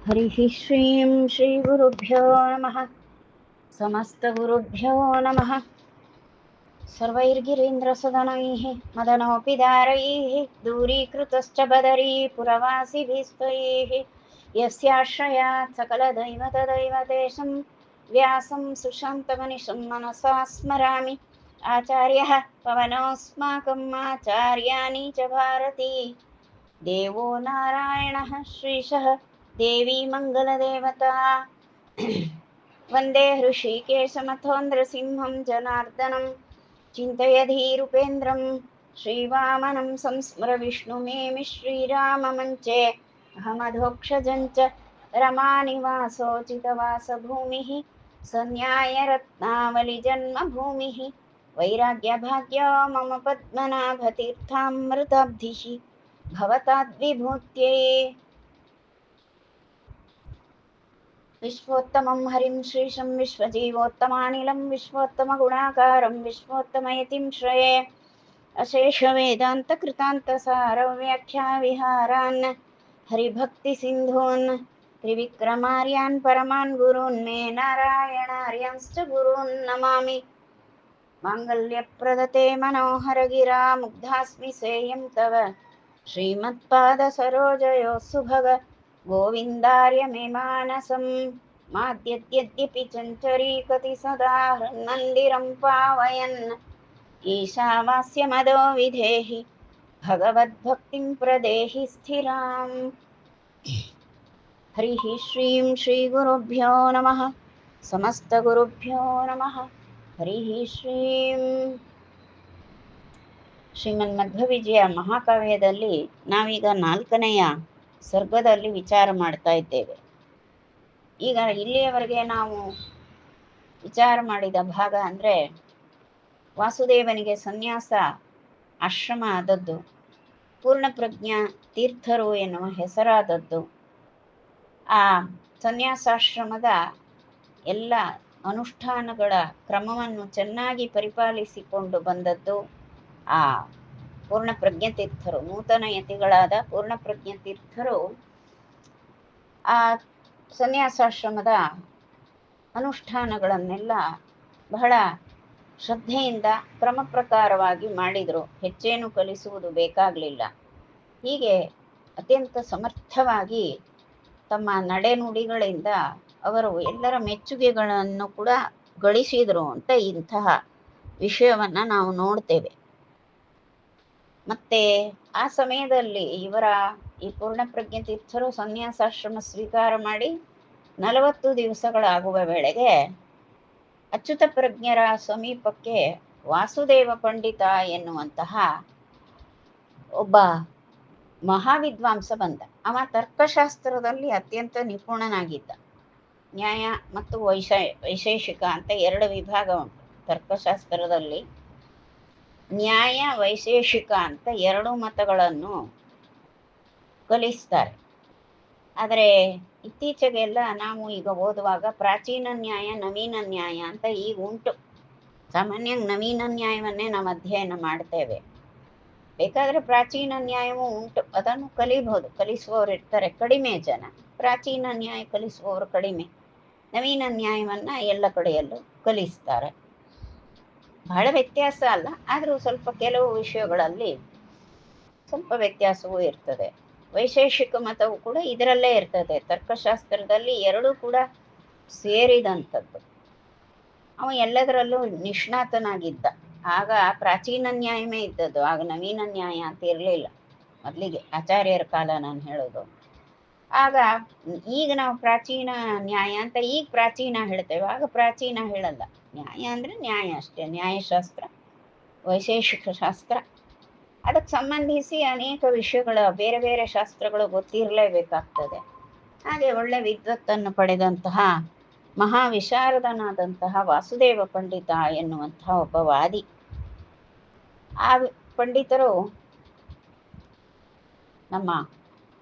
हरिः श्रीं श्रीगुरुभ्यो नमः। समस्तगुरुभ्यो नमः। सर्वैर्गिरीन्द्रसदनैः मदनोऽपि दारैः दूरीकृतश्च बदरीपुरवासिभिस्त्वैः यस्याश्रयात् सकलदैवतदैवतेशं व्यासं सुशान्तमनिशं मनसा स्मरामि। आचार्यः पवनोऽस्माकम् आचार्याणि च भारती देवो नारायणः श्रीशः देवी मङ्गलदेवता। वन्दे हृषीकेशमथोन्द्रसिंहं जनार्दनं चिन्तयधीरूपेन्द्रं श्रीवामनं संस्मर विष्णुमेमि श्रीराममञ्चे अहमधोक्षजं च रमानिवासोचितवासभूमिः सन्न्यायरत्नावलिजन्मभूमिः वैराग्यभाग्यो मम पद्मनाभतीर्थामृताब्धिः भवताद्विभूत्यै। विश्वोत्तमं हरिं श्रीशं विश्वजीवोत्तमानिलं विश्वोत्तमगुणाकारं विश्वोत्तमयतिं श्रये अशेषवेदान्तकृतान्तसारव्याख्याविहारान् हरिभक्तिसिन्धून् त्रिविक्रमार्यान् परमान् गुरून् मे नारायणार्यांश्च गुरून् नमामि। माङ्गल्यप्रदते मनोहरगिरा मुग्धास्मि सेयं तव श्रीमत्पादसरोजयोः सुभग गोविन्दार्य मे मानसं माद्यद्यद्यपि चञ्चरीकति सदा हृन्मन्दिरं पावयन् ईशावास्यमदो विधेहि भगवद्भक्तिं प्रदेहि स्थिराम्। हरिः श्रीं श्रीगुरुभ्यो नमः। समस्तगुरुभ्यो नमः। हरिः श्रीं ಶ್ರೀಮನ್ಮಧ್ವವಿಜಯ ಮಹಾಕಾವ್ಯದಲ್ಲಿ ನಾವೀಗ 4ನೆಯ ಸರ್ಗದಲ್ಲಿ ವಿಚಾರ ಮಾಡ್ತಾ ಇದ್ದೇವೆ. ಈಗ ಇಲ್ಲಿಯವರೆಗೆ ನಾವು ವಿಚಾರ ಮಾಡಿದ ಭಾಗ ಅಂದರೆ ವಾಸುದೇವನಿಗೆ ಸನ್ಯಾಸ ಆಶ್ರಮ ಆದದ್ದು, ಪೂರ್ಣಪ್ರಜ್ಞಾ ತೀರ್ಥರು ಎನ್ನುವ ಹೆಸರಾದದ್ದು, ಆ ಸನ್ಯಾಸಾಶ್ರಮದ ಎಲ್ಲ ಅನುಷ್ಠಾನಗಳ ಕ್ರಮವನ್ನು ಚೆನ್ನಾಗಿ ಪರಿಪಾಲಿಸಿಕೊಂಡು ಬಂದದ್ದು ಆ ಪೂರ್ಣಪ್ರಜ್ಞತೀರ್ಥರು, ನೂತನ ಯತಿಗಳಾದ ಪೂರ್ಣಪ್ರಜ್ಞತೀರ್ಥರು ಆ ಸನ್ಯಾಸಾಶ್ರಮದ ಅನುಷ್ಠಾನಗಳನ್ನೆಲ್ಲ ಬಹಳ ಶ್ರದ್ಧೆಯಿಂದ ಕ್ರಮ ಪ್ರಕಾರವಾಗಿ ಮಾಡಿದರು. ಹೆಚ್ಚೇನು ಕಲಿಸುವುದು ಬೇಕಾಗಲಿಲ್ಲ. ಹೀಗೆ ಅತ್ಯಂತ ಸಮರ್ಥವಾಗಿ ತಮ್ಮ ನಡೆನುಡಿಗಳಿಂದ ಅವರು ಎಲ್ಲರ ಮೆಚ್ಚುಗೆಗಳನ್ನು ಕೂಡ ಗಳಿಸಿದರು ಅಂತ ಇಂತಹ ವಿಷಯವನ್ನು ನಾವು ನೋಡ್ತೇವೆ. ಮತ್ತೆ ಆ ಸಮಯದಲ್ಲಿ ಈ ಪೂರ್ಣಪ್ರಜ್ಞತೀರ್ಥರು ಸನ್ಯಾಸಾಶ್ರಮ ಸ್ವೀಕಾರ ಮಾಡಿ 40 ದಿವಸಗಳಾಗುವ ವೇಳೆಗೆ ಅಚ್ಯುತ ಪ್ರಜ್ಞರ ಸಮೀಪಕ್ಕೆ ವಾಸುದೇವ ಪಂಡಿತ ಎನ್ನುವಂತಹ ಒಬ್ಬ ಮಹಾವಿದ್ವಾಂಸ ಬಂದ. ಅವ ತರ್ಕಶಾಸ್ತ್ರದಲ್ಲಿ ಅತ್ಯಂತ ನಿಪುಣನಾಗಿದ್ದ. ನ್ಯಾಯ ಮತ್ತು ವೈಶೇಷಿಕ ಅಂತ 2 ವಿಭಾಗ ಉಂಟು ತರ್ಕಶಾಸ್ತ್ರದಲ್ಲಿ. ನ್ಯಾಯ ವೈಶೇಷಿಕ ಅಂತ 2 ಮತಗಳನ್ನು ಕಲಿಸ್ತಾರೆ. ಆದರೆ ಇತ್ತೀಚೆಗೆಲ್ಲ ನಾವು ಈಗ ಓದುವಾಗ ಪ್ರಾಚೀನ ನ್ಯಾಯ ನವೀನ ನ್ಯಾಯ ಅಂತ ಈಗ ಉಂಟು. ಸಾಮಾನ್ಯ ನವೀನ ನ್ಯಾಯವನ್ನೇ ನಾವು ಅಧ್ಯಯನ ಮಾಡ್ತೇವೆ. ಬೇಕಾದರೆ ಪ್ರಾಚೀನ ನ್ಯಾಯವೂ ಉಂಟು, ಅದನ್ನು ಕಲಿಬಹುದು. ಕಲಿಸುವವರು ಇರ್ತಾರೆ, ಕಡಿಮೆ ಜನ. ಪ್ರಾಚೀನ ನ್ಯಾಯ ಕಲಿಸುವವರು ಕಡಿಮೆ. ನವೀನ ನ್ಯಾಯವನ್ನು ಎಲ್ಲ ಕಡೆಯಲ್ಲೂ ಕಲಿಸ್ತಾರೆ. ಬಹಳ ವ್ಯತ್ಯಾಸ ಅಲ್ಲ, ಆದರೂ ಸ್ವಲ್ಪ ಕೆಲವು ವಿಷಯಗಳಲ್ಲಿ ಸ್ವಲ್ಪ ವ್ಯತ್ಯಾಸವೂ ಇರ್ತದೆ. ವೈಶೇಷಿಕ ಮತವು ಕೂಡ ಇದರಲ್ಲೇ ಇರ್ತದೆ. ತರ್ಕಶಾಸ್ತ್ರದಲ್ಲಿ 2 ಕೂಡ ಸೇರಿದಂಥದ್ದು. ಅವ ಎಲ್ಲದರಲ್ಲೂ ನಿಷ್ಣಾತನಾಗಿದ್ದ. ಆಗ ಪ್ರಾಚೀನ ನ್ಯಾಯವೇ ಇದ್ದದ್ದು, ಆಗ ನವೀನ ನ್ಯಾಯ ಅಂತ ಇರಲಿಲ್ಲ. ಮೊದಲಿಗೆ ಆಚಾರ್ಯರ ಕಾಲ ನಾನು ಹೇಳೋದು. ಆಗ ಈಗ ನಾವು ಪ್ರಾಚೀನ ನ್ಯಾಯ ಅಂತ ಈಗ ಪ್ರಾಚೀನ ಹೇಳ್ತೇವೆ, ಆಗ ಪ್ರಾಚೀನ ಹೇಳಲ್ಲ. ನ್ಯಾಯ ಅಂದರೆ ನ್ಯಾಯ ಅಷ್ಟೇ. ನ್ಯಾಯಶಾಸ್ತ್ರ, ವೈಶೇಷಿಕ ಶಾಸ್ತ್ರ, ಅದಕ್ಕೆ ಸಂಬಂಧಿಸಿ ಅನೇಕ ವಿಷಯಗಳ ಬೇರೆ ಬೇರೆ ಶಾಸ್ತ್ರಗಳು ಗೊತ್ತಿರಲೇಬೇಕಾಗ್ತದೆ. ಹಾಗೆ ಒಳ್ಳೆ ವಿದ್ವತ್ತನ್ನು ಪಡೆದಂತಹ ಮಹಾವಿಶಾರದನಾದಂತಹ ವಾಸುದೇವ ಪಂಡಿತ ಎನ್ನುವಂತಹ ಒಬ್ಬ ವಾದಿ. ಆ ಪಂಡಿತರು ನಮ್ಮ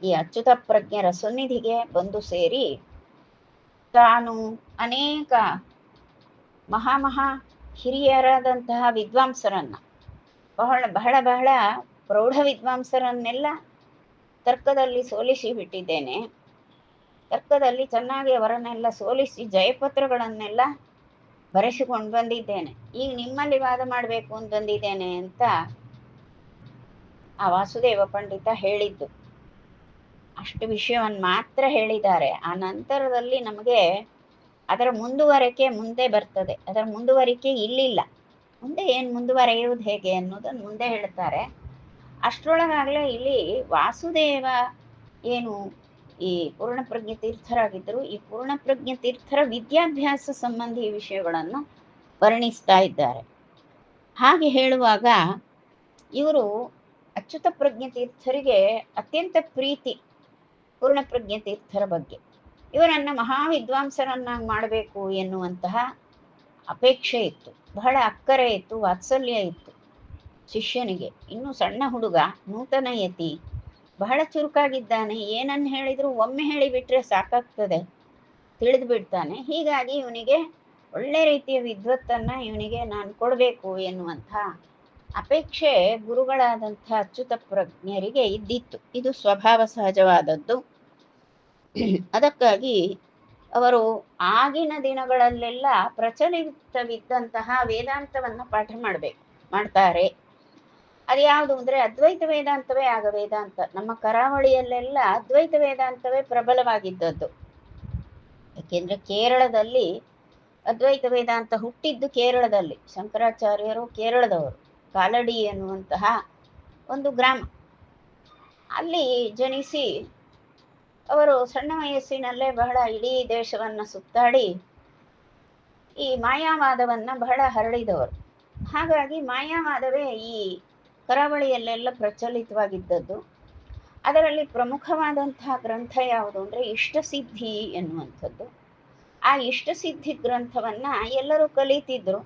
ಈ ಅಚ್ಯುತ ಪ್ರಜ್ಞರ ಸನ್ನಿಧಿಗೆ ಬಂದು ಸೇರಿ ತಾನು ಅನೇಕ ಮಹಾ ಹಿರಿಯರಾದಂತಹ ವಿದ್ವಾಂಸರನ್ನ, ಬಹಳ ಪ್ರೌಢ ವಿದ್ವಾಂಸರನ್ನೆಲ್ಲ ತರ್ಕದಲ್ಲಿ ಸೋಲಿಸಿ ಬಿಟ್ಟಿದ್ದೇನೆ. ತರ್ಕದಲ್ಲಿ ಚೆನ್ನಾಗಿ ಅವರನ್ನೆಲ್ಲ ಸೋಲಿಸಿ ಜಯಪತ್ರಗಳನ್ನೆಲ್ಲ ಬರೆಸಿಕೊಂಡು ಬಂದಿದ್ದೇನೆ. ಈಗ ನಿಮ್ಮಲ್ಲಿ ವಾದ ಮಾಡಬೇಕು ಅಂತ ಬಂದಿದ್ದೇನೆ ಅಂತ ಆ ವಾಸುದೇವ ಪಂಡಿತ ಹೇಳಿದ್ದು. ಅಷ್ಟು ವಿಷಯವನ್ನು ಮಾತ್ರ ಹೇಳಿದ್ದಾರೆ. ಆ ನಂತರದಲ್ಲಿ ನಮಗೆ ಅದರ ಮುಂದುವರಿಕೆ ಮುಂದೆ ಬರ್ತದೆ. ಅದರ ಮುಂದುವರಿಕೆ ಇಲ್ಲಿಲ್ಲ. ಮುಂದೆ ಏನು ಮುಂದುವರೆಯುವುದು ಹೇಗೆ ಅನ್ನೋದನ್ನು ಮುಂದೆ ಹೇಳ್ತಾರೆ. ಅಷ್ಟರೊಳಗಾಗಲೇ ಇಲ್ಲಿ ವಾಸುದೇವ ಏನು ಈ ಪೂರ್ಣಪ್ರಜ್ಞ ತೀರ್ಥರಾಗಿದ್ದರು. ಈ ಪೂರ್ಣಪ್ರಜ್ಞ ತೀರ್ಥರ ವಿದ್ಯಾಭ್ಯಾಸ ಸಂಬಂಧಿ ವಿಷಯಗಳನ್ನು ವರ್ಣಿಸ್ತಾ ಇದ್ದಾರೆ. ಹಾಗೆ ಹೇಳುವಾಗ ಇವರು ಅಚ್ಯುತ ಪ್ರಜ್ಞ ತೀರ್ಥರಿಗೆ ಅತ್ಯಂತ ಪ್ರೀತಿ ಪೂರ್ಣಪ್ರಜ್ಞ ತೀರ್ಥರ ಬಗ್ಗೆ. ಇವರನ್ನು ಮಹಾವಿದ್ವಾಂಸರನ್ನಾಗಿ ಮಾಡಬೇಕು ಎನ್ನುವಂತಹ ಅಪೇಕ್ಷೆ ಇತ್ತು, ಬಹಳ ಅಕ್ಕರೆ ಇತ್ತು, ವಾತ್ಸಲ್ಯ ಇತ್ತು ಶಿಷ್ಯನಿಗೆ. ಇನ್ನೂ ಸಣ್ಣ ಹುಡುಗ, ನೂತನ ಯತಿ, ಬಹಳ ಚುರುಕಾಗಿದ್ದಾನೆ. ಏನನ್ನು ಹೇಳಿದರೂ ಒಮ್ಮೆ ಹೇಳಿಬಿಟ್ರೆ ಸಾಕಾಗ್ತದೆ, ತಿಳಿದು ಬಿಡ್ತಾನೆ. ಹೀಗಾಗಿ ಇವನಿಗೆ ಒಳ್ಳೆ ರೀತಿಯ ವಿದ್ವತ್ತನ್ನು ಇವನಿಗೆ ನಾನು ಕೊಡಬೇಕು ಎನ್ನುವಂಥ ಅಪೇಕ್ಷೆ ಗುರುಗಳಾದಂಥ ಅಚ್ಯುತ ಪ್ರಜ್ಞರಿಗೆ ಇದ್ದಿತ್ತು. ಇದು ಸ್ವಭಾವ ಸಹಜವಾದದ್ದು. ಅದಕ್ಕಾಗಿ ಅವರು ಆಗಿನ ದಿನಗಳಲ್ಲೆಲ್ಲ ಪ್ರಚಲಿತವಿದ್ದಂತಹ ವೇದಾಂತವನ್ನು ಪಾಠ ಮಾಡ್ತಾರೆ. ಅದು ಯಾವುದು ಅಂದರೆ ಅದ್ವೈತ ವೇದಾಂತವೇ. ಆಗ ವೇದಾಂತ ನಮ್ಮ ಕರಾವಳಿಯಲ್ಲೆಲ್ಲ ಅದ್ವೈತ ವೇದಾಂತವೇ ಪ್ರಬಲವಾಗಿದ್ದದ್ದು. ಏಕೆಂದರೆ ಕೇರಳದಲ್ಲಿ ಅದ್ವೈತ ವೇದಾಂತ ಹುಟ್ಟಿದ್ದು ಕೇರಳದಲ್ಲಿ. ಶಂಕರಾಚಾರ್ಯರು ಕೇರಳದವರು. ಕಾಲಡಿ ಎನ್ನುವಂತಹ ಒಂದು ಗ್ರಾಮ, ಅಲ್ಲಿ ಜನಿಸಿ ಅವರು ಸಣ್ಣ ವಯಸ್ಸಿನಲ್ಲೇ ಬಹಳ ಇಡೀ ದೇಶವನ್ನು ಸುತ್ತಾಡಿ ಈ ಮಾಯಾವಾದವನ್ನು ಬಹಳ ಹರಡಿದವರು. ಹಾಗಾಗಿ ಮಾಯಾವಾದವೇ ಈ ಕರಾವಳಿಯಲ್ಲೆಲ್ಲ ಪ್ರಚಲಿತವಾಗಿದ್ದದ್ದು. ಅದರಲ್ಲಿ ಪ್ರಮುಖವಾದಂತಹ ಗ್ರಂಥ ಯಾವುದು ಅಂದರೆ ಇಷ್ಟಸಿದ್ಧಿ ಎನ್ನುವಂಥದ್ದು. ಆ ಇಷ್ಟಸಿದ್ಧಿ ಗ್ರಂಥವನ್ನು ಎಲ್ಲರೂ ಕಲಿತಿದ್ರು.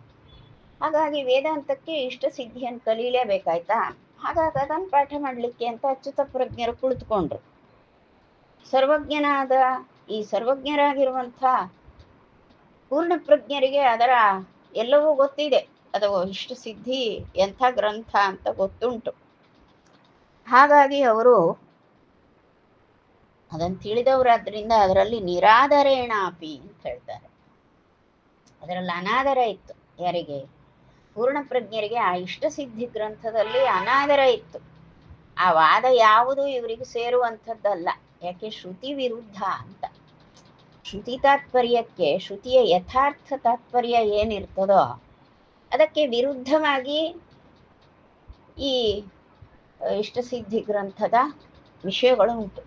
ಹಾಗಾಗಿ ವೇದಾಂತಕ್ಕೆ ಇಷ್ಟಸಿದ್ಧಿಯನ್ನು ಕಲೀಲೇಬೇಕಾಯ್ತಾ. ಹಾಗಾಗಿ ಅದನ್ನು ಪಾಠ ಮಾಡಲಿಕ್ಕೆ ಅಂತ ಅಚ್ಯುತ ಪ್ರಜ್ಞರು ಕುಳಿತುಕೊಂಡ್ರು. ಸರ್ವಜ್ಞನಾದ ಈ ಸರ್ವಜ್ಞರಾಗಿರುವಂಥ ಪೂರ್ಣಪ್ರಜ್ಞರಿಗೆ ಅದರ ಎಲ್ಲವೂ ಗೊತ್ತಿದೆ. ಅದು ಇಷ್ಟಸಿದ್ಧಿ ಎಂಥ ಗ್ರಂಥ ಅಂತ ಗೊತ್ತುಂಟು. ಹಾಗಾಗಿ ಅವರು ಅದನ್ನು ತಿಳಿದವರಾದ್ರಿಂದ ಅದರಲ್ಲಿ ನಿರಾದರೇಣಾಪಿ ಅಂತ ಹೇಳ್ತಾರೆ. ಅದರಲ್ಲಿ ಅನಾದರ ಇತ್ತು. ಯಾರಿಗೆ? ಪೂರ್ಣಪ್ರಜ್ಞರಿಗೆ ಆ ಇಷ್ಟಸಿದ್ಧಿ ಗ್ರಂಥದಲ್ಲಿ ಅನಾದರ ಇತ್ತು. ಆ ವಾದ ಯಾವುದು ಇವರಿಗೆ ಸೇರುವಂಥದ್ದಲ್ಲ. ಯಾಕೆ? ಶ್ರುತಿ ವಿರುದ್ಧ ಅಂತ. ಶ್ರುತಿ ತಾತ್ಪರ್ಯಕ್ಕೆ, ಶ್ರುತಿಯ ಯಥಾರ್ಥ ತಾತ್ಪರ್ಯ ಏನಿರ್ತದೋ ಅದಕ್ಕೆ ವಿರುದ್ಧವಾಗಿ ಈ ಇಷ್ಟಸಿದ್ಧಿ ಗ್ರಂಥದ ವಿಷಯಗಳು ಉಂಟು.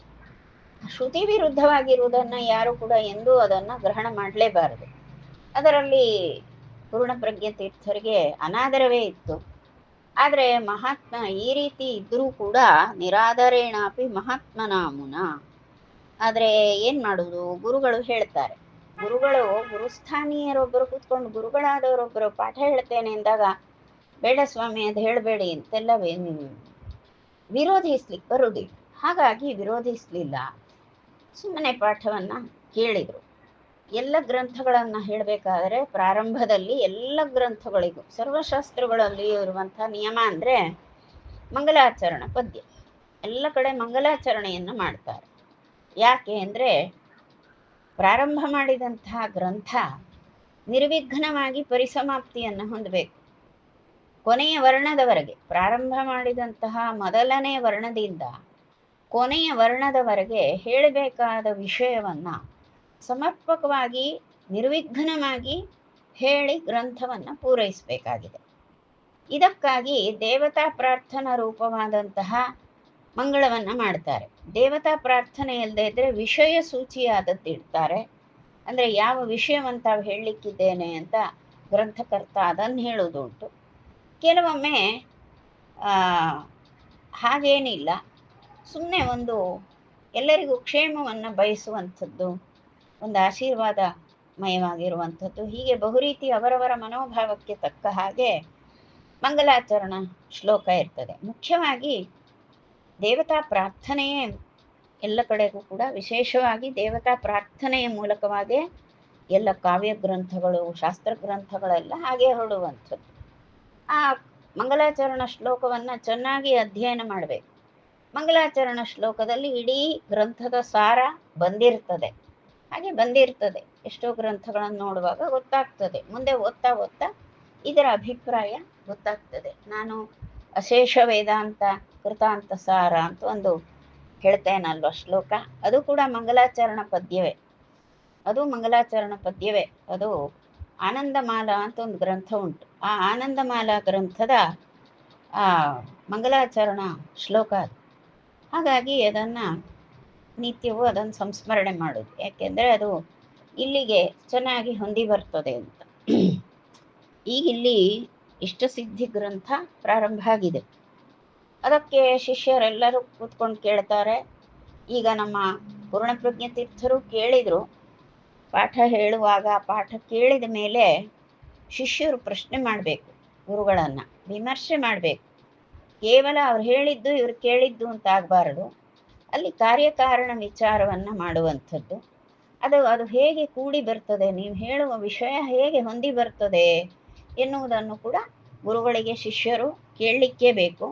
ಶ್ರುತಿ ವಿರುದ್ಧವಾಗಿರುವುದನ್ನು ಯಾರು ಕೂಡ ಎಂದೂ ಅದನ್ನು ಗ್ರಹಣ ಮಾಡಲೇಬಾರದು. ಅದರಲ್ಲಿ ಪೂರ್ಣಪ್ರಜ್ಞ ತೀರ್ಥರಿಗೆ ಅನಾದರವೇ ಇತ್ತು. ಆದರೆ ಮಹಾತ್ಮ ಈ ರೀತಿ ಇದ್ದರೂ ಕೂಡ ನಿರಾದರೇಣಾಪಿ ಮಹಾತ್ಮನಾಮುನ. ಆದರೆ ಏನು ಮಾಡೋದು? ಗುರುಗಳು ಹೇಳ್ತಾರೆ. ಗುರುಗಳು ಗುರುಸ್ಥಾನೀಯರೊಬ್ಬರು ಕೂತ್ಕೊಂಡು ಗುರುಗಳಾದವರೊಬ್ಬರು ಪಾಠ ಹೇಳ್ತೇನೆ ಎಂದಾಗ ಬೇಡ ಸ್ವಾಮಿ ಅದು ಹೇಳಬೇಡಿ ಅಂತೆಲ್ಲ ವಿರೋಧಿಸ್ಲಿಕ್ಕೆ ಬರುವುದಿಲ್ಲ. ಹಾಗಾಗಿ ವಿರೋಧಿಸಲಿಲ್ಲ, ಸುಮ್ಮನೆ ಪಾಠವನ್ನು ಕೇಳಿದರು. ಎಲ್ಲ ಗ್ರಂಥಗಳನ್ನು ಹೇಳಬೇಕಾದರೆ ಪ್ರಾರಂಭದಲ್ಲಿ ಎಲ್ಲ ಗ್ರಂಥಗಳಿಗೂ ಸರ್ವಶಾಸ್ತ್ರಗಳಲ್ಲಿ ಇರುವಂಥ ನಿಯಮ ಅಂದರೆ ಮಂಗಲಾಚರಣ ಪದ್ಯ. ಎಲ್ಲ ಕಡೆ ಮಂಗಲಾಚರಣೆಯನ್ನು ಮಾಡ್ತಾರೆ. ಯಾಕೆ ಅಂದರೆ ಪ್ರಾರಂಭ ಮಾಡಿದಂತಹ ಗ್ರಂಥ ನಿರ್ವಿಘ್ನವಾಗಿ ಪರಿಸಮಾಪ್ತಿಯನ್ನು ಹೊಂದಬೇಕು. ಕೊನೆಯ ವರ್ಣದವರೆಗೆ, ಪ್ರಾರಂಭ ಮಾಡಿದಂತಹ ಮೊದಲನೇ ವರ್ಣದಿಂದ ಕೊನೆಯ ವರ್ಣದವರೆಗೆ ಹೇಳಬೇಕಾದ ವಿಷಯವನ್ನು ಸಮರ್ಪಕವಾಗಿ ನಿರ್ವಿಘ್ನವಾಗಿ ಹೇಳಿ ಗ್ರಂಥವನ್ನು ಪೂರೈಸಬೇಕಾಗಿದೆ. ಇದಕ್ಕಾಗಿ ದೇವತಾ ಪ್ರಾರ್ಥನಾ ರೂಪವಾದಂತಹ ಮಂಗಳವನ್ನು ಮಾಡ್ತಾರೆ. ದೇವತಾ ಪ್ರಾರ್ಥನೆ ಇಲ್ಲದೆ ಇದ್ದರೆ ವಿಷಯ ಸೂಚಿಯಾದದ್ದು ಇಡ್ತಾರೆ. ಅಂದರೆ ಯಾವ ವಿಷಯವನ್ನು ತಾವು ಹೇಳಲಿಕ್ಕಿದ್ದೇನೆ ಅಂತ ಗ್ರಂಥಕರ್ತ ಅದನ್ನು ಹೇಳೋದುಂಟು. ಕೆಲವೊಮ್ಮೆ ಹಾಗೇನಿಲ್ಲ, ಸುಮ್ಮನೆ ಒಂದು ಎಲ್ಲರಿಗೂ ಕ್ಷೇಮವನ್ನು ಬಯಸುವಂಥದ್ದು, ಒಂದು ಆಶೀರ್ವಾದಮಯವಾಗಿರುವಂಥದ್ದು, ಹೀಗೆ ಬಹುರೀತಿ ಅವರವರ ಮನೋಭಾವಕ್ಕೆ ತಕ್ಕ ಹಾಗೆ ಮಂಗಲಾಚರಣ ಶ್ಲೋಕ ಇರ್ತದೆ. ಮುಖ್ಯವಾಗಿ ದೇವತಾ ಪ್ರಾರ್ಥನೆಯೇ ಎಲ್ಲ ಕಡೆಗೂ ಕೂಡ ವಿಶೇಷವಾಗಿ ದೇವತಾ ಪ್ರಾರ್ಥನೆಯ ಮೂಲಕವಾಗೇ ಎಲ್ಲ ಕಾವ್ಯ ಗ್ರಂಥಗಳು, ಶಾಸ್ತ್ರ ಗ್ರಂಥಗಳೆಲ್ಲ ಹಾಗೆ ಹೊರಡುವಂಥದ್ದು. ಆ ಮಂಗಲಾಚರಣ ಶ್ಲೋಕವನ್ನು ಚೆನ್ನಾಗಿ ಅಧ್ಯಯನ ಮಾಡಬೇಕು. ಮಂಗಲಾಚರಣ ಶ್ಲೋಕದಲ್ಲಿ ಇಡೀ ಗ್ರಂಥದ ಸಾರ ಬಂದಿರ್ತದೆ. ಹಾಗೆ ಬಂದಿರ್ತದೆ. ಎಷ್ಟೋ ಗ್ರಂಥಗಳನ್ನು ನೋಡುವಾಗ ಗೊತ್ತಾಗ್ತದೆ. ಮುಂದೆ ಓದ್ತಾ ಓದ್ತಾ ಇದರ ಅಭಿಪ್ರಾಯ ಗೊತ್ತಾಗ್ತದೆ. ನಾನು ಅಶೇಷ ವೇದಾಂತ ಕೃತಾಂತ ಸಾರ ಅಂತ ಒಂದು ಹೇಳ್ತೇನಲ್ವ ಶ್ಲೋಕ, ಅದು ಕೂಡ ಮಂಗಲಾಚರಣ ಪದ್ಯವೇ. ಅದು ಆನಂದಮಾಲಾ ಅಂತ ಒಂದು ಗ್ರಂಥ ಉಂಟು. ಆ ಆನಂದಮಾಲಾ ಗ್ರಂಥದ ಆ ಮಂಗಲಾಚರಣ ಶ್ಲೋಕ ಅದು. ಹಾಗಾಗಿ ಅದನ್ನು ನಿತ್ಯವೂ ಅದನ್ನು ಸಂಸ್ಮರಣೆ ಮಾಡೋದು, ಯಾಕೆಂದರೆ ಅದು ಇಲ್ಲಿಗೆ ಚೆನ್ನಾಗಿ ಹೊಂದಿ ಬರ್ತದೆ ಅಂತ. ಈಗ ಇಲ್ಲಿ ಇಷ್ಟಸಿದ್ಧಿ ಗ್ರಂಥ ಪ್ರಾರಂಭ ಆಗಿದೆ. ಅದಕ್ಕೆ ಶಿಷ್ಯರೆಲ್ಲರೂ ಕೂತ್ಕೊಂಡು ಕೇಳ್ತಾರೆ. ಈಗ ನಮ್ಮ ಪೂರ್ಣಪ್ರಜ್ಞ ತೀರ್ಥರು ಕೇಳಿದರು. ಪಾಠ ಹೇಳುವಾಗ ಪಾಠ ಕೇಳಿದ ಮೇಲೆ ಶಿಷ್ಯರು ಪ್ರಶ್ನೆ ಮಾಡಬೇಕು, ಗುರುಗಳನ್ನು ವಿಮರ್ಶೆ ಮಾಡಬೇಕು. ಕೇವಲ ಅವ್ರು ಹೇಳಿದ್ದು ಇವ್ರು ಕೇಳಿದ್ದು ಅಂತ ಆಗಬಾರ್ದು. ಅಲ್ಲಿ ಕಾರ್ಯಕಾರಣ ವಿಚಾರವನ್ನು ಮಾಡುವಂಥದ್ದು. ಅದು ಹೇಗೆ ಕೂಡಿ ಬರ್ತದೆ, ನೀವು ಹೇಳುವ ವಿಷಯ ಹೇಗೆ ಹೊಂದಿ ಬರ್ತದೆ ಎನ್ನುವುದನ್ನು ಕೂಡ ಗುರುಗಳಿಗೆ ಶಿಷ್ಯರು ಕೇಳಲಿಕ್ಕೇ ಬೇಕು.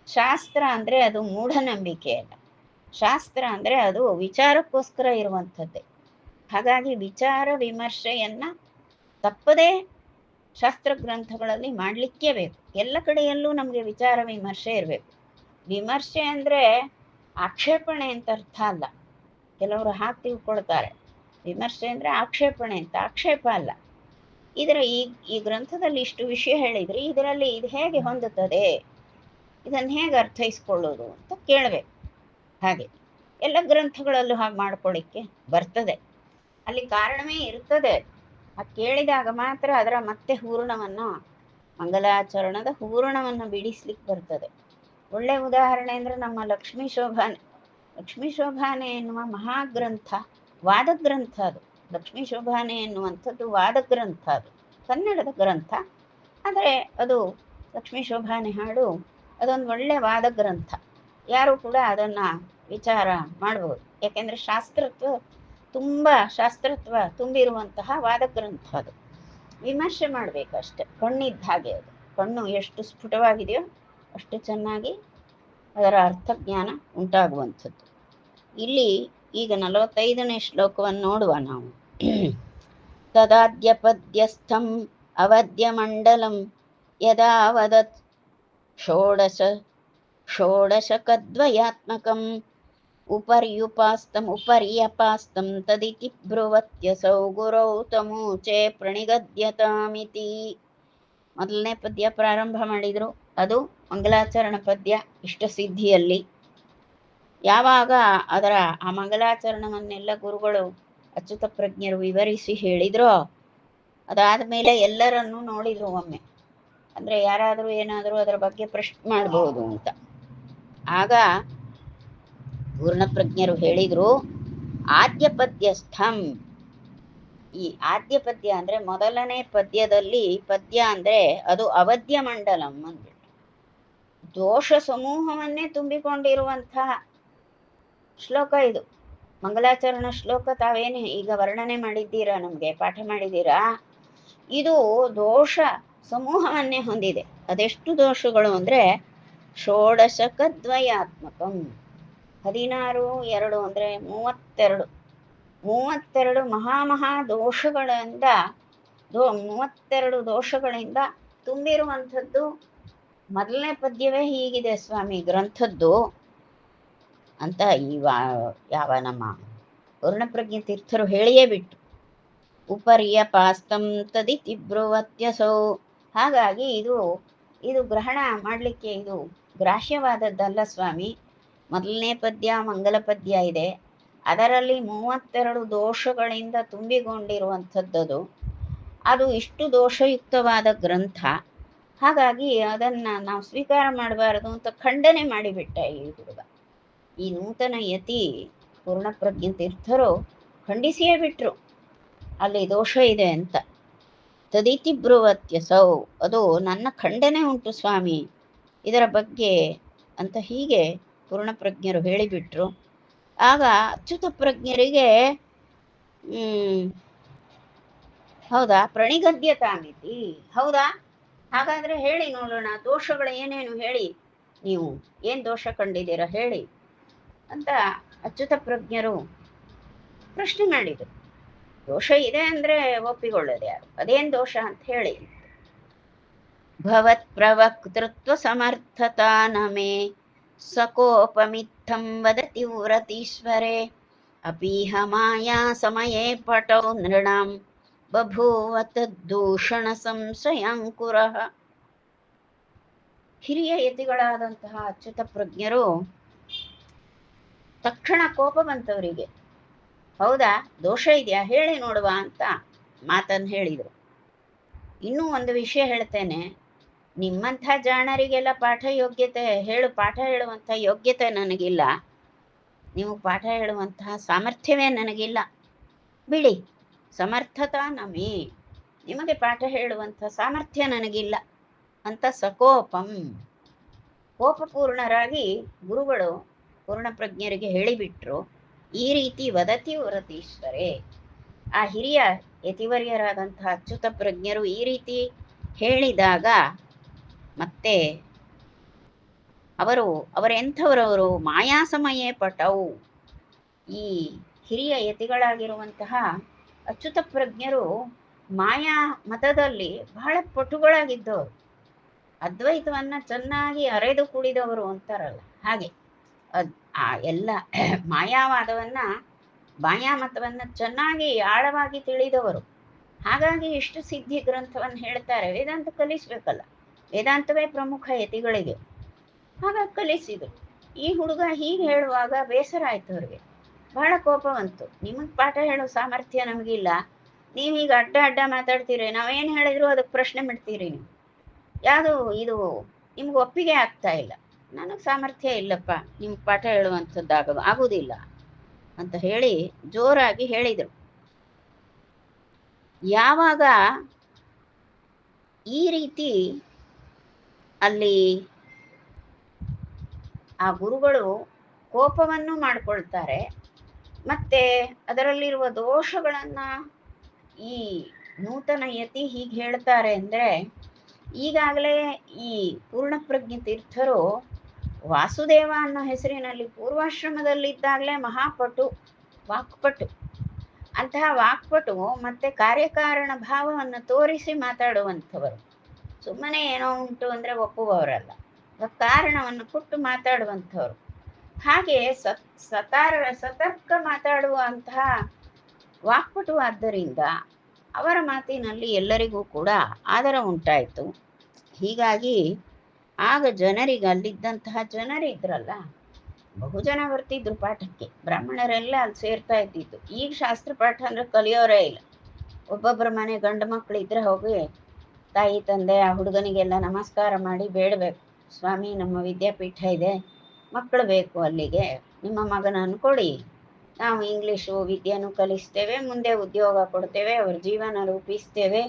ಶಾಸ್ತ್ರ ಅಂದರೆ ಅದು ಮೂಢನಂಬಿಕೆ ಅಲ್ಲ. ಶಾಸ್ತ್ರ ಅಂದರೆ ಅದು ವಿಚಾರಕ್ಕೋಸ್ಕರ ಇರುವಂಥದ್ದೇ. ಹಾಗಾಗಿ ವಿಚಾರ ವಿಮರ್ಶೆಯನ್ನು ತಪ್ಪದೇ ಶಾಸ್ತ್ರ ಗ್ರಂಥಗಳಲ್ಲಿ ಮಾಡಲಿಕ್ಕೇ ಬೇಕು. ಎಲ್ಲ ಕಡೆಯಲ್ಲೂ ನಮಗೆ ವಿಚಾರ ವಿಮರ್ಶೆ ಇರಬೇಕು. ವಿಮರ್ಶೆ ಅಂದರೆ ಆಕ್ಷೇಪಣೆ ಅಂತ ಅರ್ಥ ಅಲ್ಲ. ಕೆಲವರು ಹಾಕಿ ತಿಳ್ಕೊಳ್ತಾರೆ. ವಿಮರ್ಶೆ ಅಂದರೆ ಆಕ್ಷೇಪಣೆ ಅಂತ. ಆಕ್ಷೇಪ ಅಲ್ಲ. ಈ ಗ್ರಂಥದಲ್ಲಿ ಇಷ್ಟು ವಿಷಯ ಹೇಳಿದರೆ ಇದರಲ್ಲಿ ಇದು ಹೇಗೆ ಹೊಂದುತ್ತದೆ, ಇದನ್ನು ಹೇಗೆ ಅರ್ಥೈಸ್ಕೊಳ್ಳೋದು ಅಂತ ಕೇಳಬೇಕು. ಹಾಗೆ ಎಲ್ಲ ಗ್ರಂಥಗಳಲ್ಲೂ ಹಾಗೆ ಮಾಡ್ಕೊಳ್ಳಿಕ್ಕೆ ಬರ್ತದೆ. ಅಲ್ಲಿ ಕಾರಣವೇ ಇರ್ತದೆ. ಆ ಕೇಳಿದಾಗ ಮಾತ್ರ ಅದರ ಮತ್ತೆ ಹೂರಣವನ್ನು, ಮಂಗಲಾಚರಣದ ಹೂರಣವನ್ನು ಬಿಡಿಸ್ಲಿಕ್ಕೆ ಬರ್ತದೆ. ಒಳ್ಳೆಯ ಉದಾಹರಣೆ ಅಂದರೆ ನಮ್ಮ ಲಕ್ಷ್ಮೀ ಶೋಭಾನೆ ಎನ್ನುವ ಮಹಾಗ್ರಂಥ ವಾದಗ್ರಂಥ. ಅದು ಲಕ್ಷ್ಮೀ ಶೋಭಾನೆ ಎನ್ನುವಂಥದ್ದು ವಾದಗ್ರಂಥ. ಅದು ಕನ್ನಡದ ಗ್ರಂಥ. ಆದರೆ ಅದು ಲಕ್ಷ್ಮೀ ಶೋಭಾನೆ ಹಾಡು ಅದೊಂದು ಒಳ್ಳೆಯ ವಾದಗ್ರಂಥ. ಯಾರು ಕೂಡ ಅದನ್ನು ವಿಚಾರ ಮಾಡ್ಬೋದು. ಯಾಕೆಂದರೆ ಶಾಸ್ತ್ರತ್ವ ತುಂಬಿರುವಂತಹ ವಾದಗ್ರಂಥ. ಅದು ವಿಮರ್ಶೆ ಮಾಡಬೇಕಷ್ಟೆ. ಕಣ್ಣಿದ್ದ ಹಾಗೆ ಅದು. ಕಣ್ಣು ಎಷ್ಟು ಸ್ಫುಟವಾಗಿದೆಯೋ ಅಷ್ಟು ಚೆನ್ನಾಗಿ ಅದರ ಅರ್ಥಜ್ಞಾನ ಉಂಟಾಗುವಂಥದ್ದು. ಇಲ್ಲಿ ಈಗ 45ನೇ ಶ್ಲೋಕವನ್ನು ನೋಡುವ ನಾವು. ತದಾದ್ಯ ಪದ್ಯಸ್ಥಂ ಅವದ್ಯಮಂಡಲಂ ಯದಾ ವದತ್ ಷೋಡಶಕದ್ವಯಾತ್ಮಕಂ ಉಪರ್ಯಪಾಸ್ತಂ ತದಿತಿ ಬ್ರುವತ್ಯಸೌ ಗುರೌ ತಮೂಚೆ ಪ್ರಣಿಗದ್ಯತಾಮಿತಿ. ಮೊದಲನೇ ಪದ್ಯ ಪ್ರಾರಂಭ ಮಾಡಿದರು. ಅದು ಮಂಗಲಾಚರಣ ಪದ್ಯ ಇಷ್ಟಸಿದ್ಧಿಯಲ್ಲಿ. ಯಾವಾಗ ಆ ಮಂಗಲಾಚರಣವನ್ನೆಲ್ಲ ಗುರುಗಳು ಅಚ್ಯುತ ಪ್ರಜ್ಞರು ವಿವರಿಸಿ ಹೇಳಿದ್ರೋ, ಅದಾದ ಮೇಲೆ ಎಲ್ಲರನ್ನೂ ನೋಡಿದ್ರು ಒಮ್ಮೆ. ಅಂದರೆ ಯಾರಾದರೂ ಏನಾದರೂ ಅದರ ಬಗ್ಗೆ ಪ್ರಶ್ನೆ ಮಾಡ್ಬೋದು ಅಂತ. ಆಗ ಪೂರ್ಣಪ್ರಜ್ಞರು ಹೇಳಿದರು, ಆದ್ಯ ಪದ್ಯಸ್ಥಂ. ಈ ಆದ್ಯ ಪದ್ಯ ಅಂದರೆ ಮೊದಲನೇ ಪದ್ಯದಲ್ಲಿ, ಪದ್ಯ ಅಂದರೆ ಅದು ಅವಧ್ಯ ಮಂಡಲಂ ಅಂದ್ಬಿಟ್ಟು ದೋಷ ಸಮೂಹವನ್ನೇ ತುಂಬಿಕೊಂಡಿರುವಂತಹ ಶ್ಲೋಕ ಇದು. ಮಂಗಲಾಚರಣ ಶ್ಲೋಕ ತಾವೇನು ಈಗ ವರ್ಣನೆ ಮಾಡಿದ್ದೀರಾ, ನಮಗೆ ಪಾಠ ಮಾಡಿದ್ದೀರಾ, ಇದು ದೋಷ ಸಮೂಹವನ್ನೇ ಹೊಂದಿದೆ. ಅದೆಷ್ಟು ದೋಷಗಳು ಅಂದರೆ ಷೋಡಶಕದ್ವಯಾತ್ಮಕಂ. 16 ಅಂದರೆ 32 ಮಹಾ ದೋಷಗಳಿಂದ 32 ದೋಷಗಳಿಂದ ತುಂಬಿರುವಂಥದ್ದು ಮೊದಲನೇ ಪದ್ಯವೇ ಹೀಗಿದೆ ಸ್ವಾಮಿ ಗ್ರಂಥದ್ದು ಅಂತ ಯಾವ ನಮ್ಮ ಪೂರ್ಣಪ್ರಜ್ಞ ತೀರ್ಥರು ಹೇಳಿಯೇ ಬಿಟ್ಟು. ಉಪರ್ಯಪಾಸ್ತಂ ತದಿತಿ ಬ್ರುವತ್ಯಸೌ. ಹಾಗಾಗಿ ಇದು ಗ್ರಹಣ ಮಾಡಲಿಕ್ಕೆ ಇದು ಗ್ರಾಹ್ಯವಾದದ್ದಲ್ಲ ಸ್ವಾಮಿ. ಮೊದಲನೇ ಪದ್ಯ ಮಂಗಲ ಪದ್ಯ ಇದೆ, ಅದರಲ್ಲಿ 32 ದೋಷಗಳಿಂದ ತುಂಬಿಕೊಂಡಿರುವಂಥದ್ದು. ಅದು ಇಷ್ಟು ದೋಷಯುಕ್ತವಾದ ಗ್ರಂಥ. ಹಾಗಾಗಿ ಅದನ್ನು ನಾವು ಸ್ವೀಕಾರ ಮಾಡಬಾರದು ಅಂತ ಖಂಡನೆ ಮಾಡಿಬಿಟ್ಟ ಈ ಹುಡುಗ. ಈ ನೂತನ ಯತಿ ಪೂರ್ಣಪ್ರಜ್ಞ ತೀರ್ಥರು ಖಂಡಿಸಿಯೇ ಬಿಟ್ರು, ಅಲ್ಲಿ ದೋಷ ಇದೆ ಅಂತ. ತದಿತಿ ಬ್ರುವತ್ಯಸೌ, ಅದು ನನ್ನ ಖಂಡನೆ ಉಂಟು ಸ್ವಾಮಿ ಇದರ ಬಗ್ಗೆ ಅಂತ ಹೀಗೆ ಪೂರ್ಣಪ್ರಜ್ಞರು ಹೇಳಿಬಿಟ್ರು. ಆಗ ಅಚ್ಯುತ ಪ್ರಜ್ಞರಿಗೆ ಹೌದಾ ಪ್ರಣಿಗದ್ಯತಾಮಿತಿ, ಹೌದಾ ಹಾಗಾದರೆ ಹೇಳಿ ನೋಡೋಣ ದೋಷಗಳು ಏನೇನು ಹೇಳಿ ನೀವು ಏನು ದೋಷ ಕಂಡಿದ್ದೀರಾ ಹೇಳಿ ಅಂತ ಅಚ್ಯುತ ಪ್ರಜ್ಞರು ಪ್ರಶ್ನೆ ಮಾಡಿದರು. ದೋಷ ಇದೆ ಅಂದರೆ ಒಪ್ಪಿಕೊಳ್ಳೋದು ಯಾರು? ಅದೇನು ದೋಷ ಅಂತ ಹೇಳಿ. ಭವತ್ ಪ್ರವಕ್ತೃತ್ವ ಸಮರ್ಥತಾ ನಮೇ ಸಕೋಪಮಿತ್ತಂ ವದತಿ ವ್ರತೀಶ್ವರೇ ಅಪೀಹ ಮಾಯಾ ಸಮಯೇ ಪಟೌ ನೃಣಾಂ ಬಭೂವ ತದ್ದೂಷಣ ಸಂಶಯಾಂಕುರಃ. ಹಿರಿಯ ಯತಿಗಳಾದಂತಹ ಅಚ್ಯುತ ಪ್ರಜ್ಞರು ತಕ್ಷಣ ಕೋಪ ಬಂತವರಿಗೆ. ಹೌದಾ, ದೋಷ ಇದೆಯಾ ಹೇಳಿ ನೋಡುವ ಅಂತ ಮಾತನ್ನು ಹೇಳಿದರು. ಇನ್ನೂ ಒಂದು ವಿಷಯ ಹೇಳ್ತೇನೆ, ನಿಮ್ಮಂಥ ಜಾಣರಿಗೆಲ್ಲ ಪಾಠ ಹೇಳುವಂಥ ಯೋಗ್ಯತೆ ನನಗಿಲ್ಲ, ನೀವು ಪಾಠ ಹೇಳುವಂತಹ ಸಾಮರ್ಥ್ಯವೇ ನನಗಿಲ್ಲ, ಬಿಡಿ, ಸಮರ್ಥತಾ ನಮೇ, ನಿಮಗೆ ಪಾಠ ಹೇಳುವಂಥ ಸಾಮರ್ಥ್ಯ ನನಗಿಲ್ಲ ಅಂತ ಸಕೋಪಂ, ಕೋಪಪೂರ್ಣರಾಗಿ ಗುರುಗಳು ಪೂರ್ಣಪ್ರಜ್ಞರಿಗೆ ಹೇಳಿಬಿಟ್ರು. ಈ ರೀತಿ ವದತಿ ವ್ರತೀಶ್ವರೇ, ಆ ಹಿರಿಯ ಯತಿವರ್ಯರಾದಂತಹ ಅಚ್ಯುತ ಪ್ರಜ್ಞರು ಈ ರೀತಿ ಹೇಳಿದಾಗ ಮತ್ತೆ ಅವರೆಂಥವರವರು? ಮಾಯಾ ಸಮಯೇ ಪಟವು. ಈ ಹಿರಿಯ ಯತಿಗಳಾಗಿರುವಂತಹ ಅಚ್ಯುತ ಪ್ರಜ್ಞರು ಮಾಯಾ ಮತದಲ್ಲಿ ಬಹಳ ಪಟುಗಳಾಗಿದ್ದವರು, ಅದ್ವೈತವನ್ನ ಚೆನ್ನಾಗಿ ಅರೆದು ಕುಡಿದವರು ಅಂತಾರಲ್ಲ ಹಾಗೆ. ಆ ಎಲ್ಲ ಮಾಯಾಮತವನ್ನ ಚೆನ್ನಾಗಿ ಆಳವಾಗಿ ತಿಳಿದವರು. ಹಾಗಾಗಿ ಇಷ್ಟು ಸಿದ್ಧಿ ಗ್ರಂಥವನ್ನು ಹೇಳ್ತಾರೆ. ವೇದಾಂತ ಕಲಿಸ್ಬೇಕಲ್ಲ, ವೇದಾಂತವೇ ಪ್ರಮುಖ ಯತಿಗಳಿಗೆ, ಹಾಗಾಗಿ ಕಲಿಸಿದರು. ಈ ಹುಡುಗ ಹೀಗೆ ಹೇಳುವಾಗ ಬೇಸರ ಆಯ್ತು ಅವ್ರಿಗೆ, ಬಹಳ ಕೋಪ ಬಂತು. ನಿಮಗೆ ಪಾಠ ಹೇಳೋ ಸಾಮರ್ಥ್ಯ ನಮಗಿಲ್ಲ, ನೀವೀಗ ಅಡ್ಡ ಮಾತಾಡ್ತೀರಿ, ನಾವೇನು ಹೇಳಿದ್ರು ಅದಕ್ಕೆ ಪ್ರಶ್ನೆ ಮಾಡ್ತೀರಿ ನೀವು, ಯಾವುದು ಇದು ನಿಮ್ಗೆ ಒಪ್ಪಿಗೆ ಆಗ್ತಾ ಇಲ್ಲ, ನನಗೆ ಸಾಮರ್ಥ್ಯ ಇಲ್ಲಪ್ಪ ನಿಮ್ಗೆ ಪಾಠ ಆಗುವುದಿಲ್ಲ ಅಂತ ಹೇಳಿ ಜೋರಾಗಿ ಹೇಳಿದರು. ಯಾವಾಗ ಈ ರೀತಿ ಅಲ್ಲಿ ಆ ಗುರುಗಳು ಕೋಪವನ್ನು ಮಾಡಿಕೊಳ್ತಾರೆ, ಮತ್ತೆ ಅದರಲ್ಲಿರುವ ದೋಷಗಳನ್ನ ಈ ನೂತನ ಯತಿ ಹೀಗೆ ಹೇಳ್ತಾರೆ ಅಂದರೆ, ಈಗಾಗಲೇ ಈ ಪೂರ್ಣಪ್ರಜ್ಞ ತೀರ್ಥರು ವಾಸುದೇವ ಅನ್ನೋ ಹೆಸರಿನಲ್ಲಿ ಪೂರ್ವಾಶ್ರಮದಲ್ಲಿದ್ದಾಗಲೇ ವಾಕ್ಪಟು. ಅಂತಹ ವಾಕ್ಪಟು ಮತ್ತೆ ಕಾರ್ಯಕಾರಣ ಭಾವವನ್ನು ತೋರಿಸಿ ಮಾತಾಡುವಂಥವರು, ಸುಮ್ಮನೆ ಏನೋ ಉಂಟು ಅಂದರೆ ಒಪ್ಪುವವರಲ್ಲ, ಕಾರಣವನ್ನು ಕೊಟ್ಟು ಮಾತಾಡುವಂಥವ್ರು. ಹಾಗೆ ಸತರ್ಕ ಮಾತಾಡುವಂತಹ ವಾಕ್ಪಟು ಆದ್ದರಿಂದ ಅವರ ಮಾತಿನಲ್ಲಿ ಎಲ್ಲರಿಗೂ ಕೂಡ ಆದರ ಉಂಟಾಯಿತು. ಹೀಗಾಗಿ ಆಗ ಅಲ್ಲಿದ್ದಂತಹ ಜನರಿದ್ರಲ್ಲ, ಬಹುಜನ ಬರ್ತಿದ್ರು ಪಾಠಕ್ಕೆ, ಬ್ರಾಹ್ಮಣರೆಲ್ಲ ಅಲ್ಲಿ ಸೇರ್ತಾ ಇದ್ದಿದ್ದು. ಈಗ ಶಾಸ್ತ್ರ ಪಾಠ ಅಂದ್ರೆ ಕಲಿಯೋರೇ ಇಲ್ಲ, ಒಬ್ಬೊಬ್ಬರ ಮನೆ ಗಂಡು ಮಕ್ಕಳು ಇದ್ರೆ ಹೋಗಿ ತಾಯಿ ತಂದೆ ಆ ಹುಡುಗನಿಗೆಲ್ಲ ನಮಸ್ಕಾರ ಮಾಡಿ ಬೇಡಬೇಕು, ಸ್ವಾಮಿ ನಮ್ಮ ವಿದ್ಯಾಪೀಠ ಇದೆ, ಮಕ್ಕಳು ಬೇಕು ಅಲ್ಲಿಗೆ, ನಿಮ್ಮ ಮಗನನ್ನು ಕೊಡಿ, ನಾವು ಇಂಗ್ಲೀಷು ವಿದ್ಯೆನೂ ಕಲಿಸ್ತೇವೆ, ಮುಂದೆ ಉದ್ಯೋಗ ಕೊಡ್ತೇವೆ, ಅವ್ರ ಜೀವನ ರೂಪಿಸ್ತೇವೆ,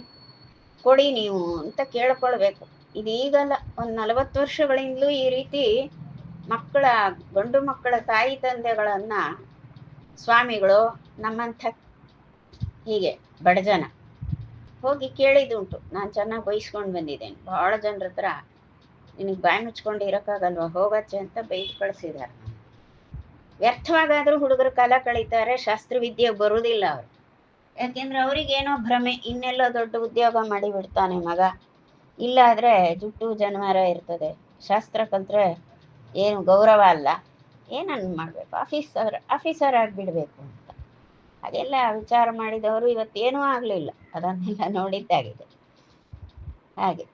ಕೊಡಿ ನೀವು ಅಂತ ಕೇಳ್ಕೊಳ್ಬೇಕು. ಇದೀಗಲ್ಲ, ಒಂದು 40 ವರ್ಷಗಳಿಂದಲೂ ಈ ರೀತಿ ಗಂಡು ಮಕ್ಕಳ ತಾಯಿ ತಂದೆಗಳನ್ನ ಸ್ವಾಮಿಗಳು ನಮ್ಮಂಥ ಹೀಗೆ ಬಡಜನ ಹೋಗಿ ಕೇಳಿದುಂಟು. ನಾನು ಚೆನ್ನಾಗಿ ಬೈಸ್ಕೊಂಡು ಬಂದಿದ್ದೇನೆ, ಬಹಳ ಜನರ ಹತ್ರ ನಿನಗೆ ಬಾಯಿ ಮುಚ್ಕೊಂಡು ಇರೋಕ್ಕಾಗಲ್ವ, ಹೋಗಚ್ಚೆ ಅಂತ ಬೈದು ಕಳಿಸಿದ್ದಾರೆ. ವ್ಯರ್ಥವಾಗಾದ್ರೂ ಹುಡುಗರು ಕಾಲ ಕಳೀತಾರೆ, ಶಾಸ್ತ್ರವಿದ್ಯೆ ಬರುವುದಿಲ್ಲ ಅವರು. ಯಾಕೆಂದ್ರೆ ಅವ್ರಿಗೇನೋ ಭ್ರಮೆ, ಇನ್ನೆಲ್ಲೋ ದೊಡ್ಡ ಉದ್ಯೋಗ ಮಾಡಿ ಬಿಡ್ತಾನೆ ಮಗ, ಇಲ್ಲಾದರೆ ಜುಟ್ಟು ಜನ್ವಾರ ಇರ್ತದೆ, ಶಾಸ್ತ್ರ ಕಲ್ತ್ರೆ ಏನು ಗೌರವ ಅಲ್ಲ, ಏನನ್ನು ಮಾಡಬೇಕು, ಆಫೀಸರ್ ಆಗಿಬಿಡ್ಬೇಕು ಅಂತ. ಅದೆಲ್ಲ ವಿಚಾರ ಮಾಡಿದವರು ಇವತ್ತೇನೂ ಆಗಲಿಲ್ಲ, ಅದನ್ನೆಲ್ಲ ನೋಡಿದ್ದಾಗಿದೆ. ಹಾಗೆ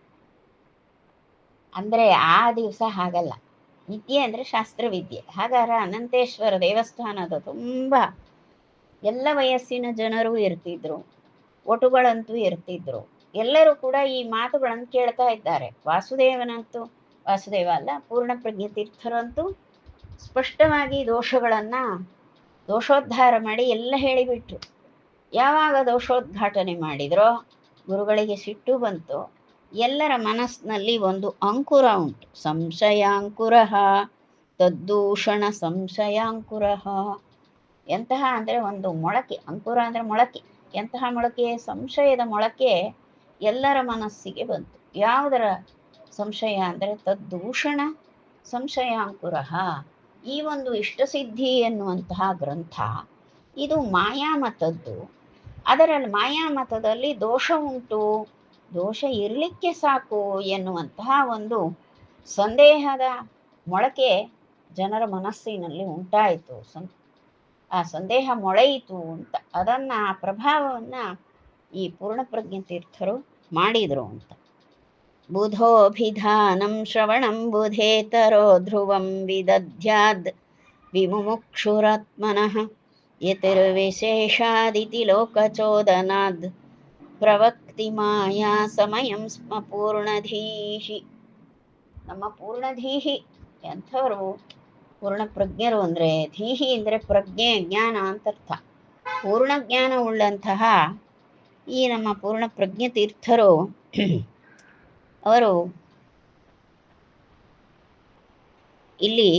ಅಂದರೆ ಆ ದಿವಸ ಹಾಗಲ್ಲ, ವಿದ್ಯೆ ಅಂದರೆ ಶಾಸ್ತ್ರವಿದ್ಯೆ. ಹಾಗಾದ್ರೆ ಅನಂತೇಶ್ವರ ದೇವಸ್ಥಾನದ ತುಂಬ ಎಲ್ಲ ವಯಸ್ಸಿನ ಜನರು ಇರ್ತಿದ್ರು, ಒಟುಗಳಂತೂ ಇರ್ತಿದ್ರು, ಎಲ್ಲರೂ ಕೂಡ ಈ ಮಾತುಗಳನ್ನು ಕೇಳ್ತಾ ಇದ್ದಾರೆ. ವಾಸುದೇವ ಅಲ್ಲ, ಪೂರ್ಣಪ್ರಜ್ಞ ತೀರ್ಥರಂತೂ ಸ್ಪಷ್ಟವಾಗಿ ದೋಷೋದ್ಧಾರ ಮಾಡಿ ಎಲ್ಲ ಹೇಳಿಬಿಟ್ರು. ಯಾವಾಗ ದೋಷೋದ್ಘಾಟನೆ ಮಾಡಿದ್ರೋ ಗುರುಗಳಿಗೆ ಸಿಟ್ಟು ಬಂತು. ಎಲ್ಲರ ಮನಸ್ಸಿನಲ್ಲಿ ಒಂದು ಅಂಕುರ ಉಂಟು, ಸಂಶಯಾಂಕುರ, ತದ್ದೂಷಣ ಸಂಶಯಾಂಕುರ. ಎಂತಹ ಅಂದರೆ ಒಂದು ಮೊಳಕೆ, ಅಂಕುರ ಅಂದರೆ ಮೊಳಕೆ. ಎಂತಹ ಮೊಳಕೆ? ಸಂಶಯದ ಮೊಳಕೆ ಎಲ್ಲರ ಮನಸ್ಸಿಗೆ ಬಂತು. ಯಾವುದರ ಸಂಶಯ ಅಂದರೆ ತದ್ದೂಷಣ ಸಂಶಯಾಂಕುರ. ಈ ಒಂದು ಇಷ್ಟಸಿದ್ಧಿ ಎನ್ನುವಂತಹ ಗ್ರಂಥ ಇದು ಮಾಯಾಮತದ್ದು. ಅದರಲ್ಲಿ ಮಾಯಾಮತದಲ್ಲಿ ದೋಷ ಉಂಟು, ದೋಷ ಇರಲಿಕ್ಕೆ ಸಾಕು ಎನ್ನುವಂತಹ ಒಂದು ಸಂದೇಹದ ಮೊಳಕೆ ಜನರ ಮನಸ್ಸಿನಲ್ಲಿ ಉಂಟಾಯಿತು. ಆ ಸಂದೇಹ ಮೊಳೆಯಿತು ಅಂತ, ಅದನ್ನು ಆ ಪ್ರಭಾವವನ್ನು ಈ ಪೂರ್ಣಪ್ರಜ್ಞ ತೀರ್ಥರು ಮಾಡಿದರು ಅಂತ. ಬುಧೋಭಿಧಾನಂ ಶ್ರವಣಂ ಬುಧೇತರೋ ಧ್ರುವಂ ವಿದಧ್ಯಾದ್ ವಿಮುಮುಕ್ಷುರಾತ್ಮನಃ ಯತಿರ್ವಿಶೇಷಾದಿತಿ ಲೋಕಚೋದನಾದ್ ಪ್ರವಕ್ತಿ ಮಾಯಾ ಸಮಯಂ ಸ್ಮ ಪೂರ್ಣಧೀಹಿ. ನಮ್ಮ ಪೂರ್ಣಧೀಹಿ ಎಂಥವರು? ಪೂರ್ಣಪ್ರಜ್ಞರು ಅಂದರೆ, ಧೀಹಿ ಅಂದರೆ ಪ್ರಜ್ಞೆ, ಜ್ಞಾನ ಅಂತರ್ಥ. ಪೂರ್ಣ ಜ್ಞಾನ ಉಳ್ಳಂತಹ ಈ ನಮ್ಮ ಪೂರ್ಣಪ್ರಜ್ಞ ತೀರ್ಥರು ಅವರು ಇಲ್ಲಿ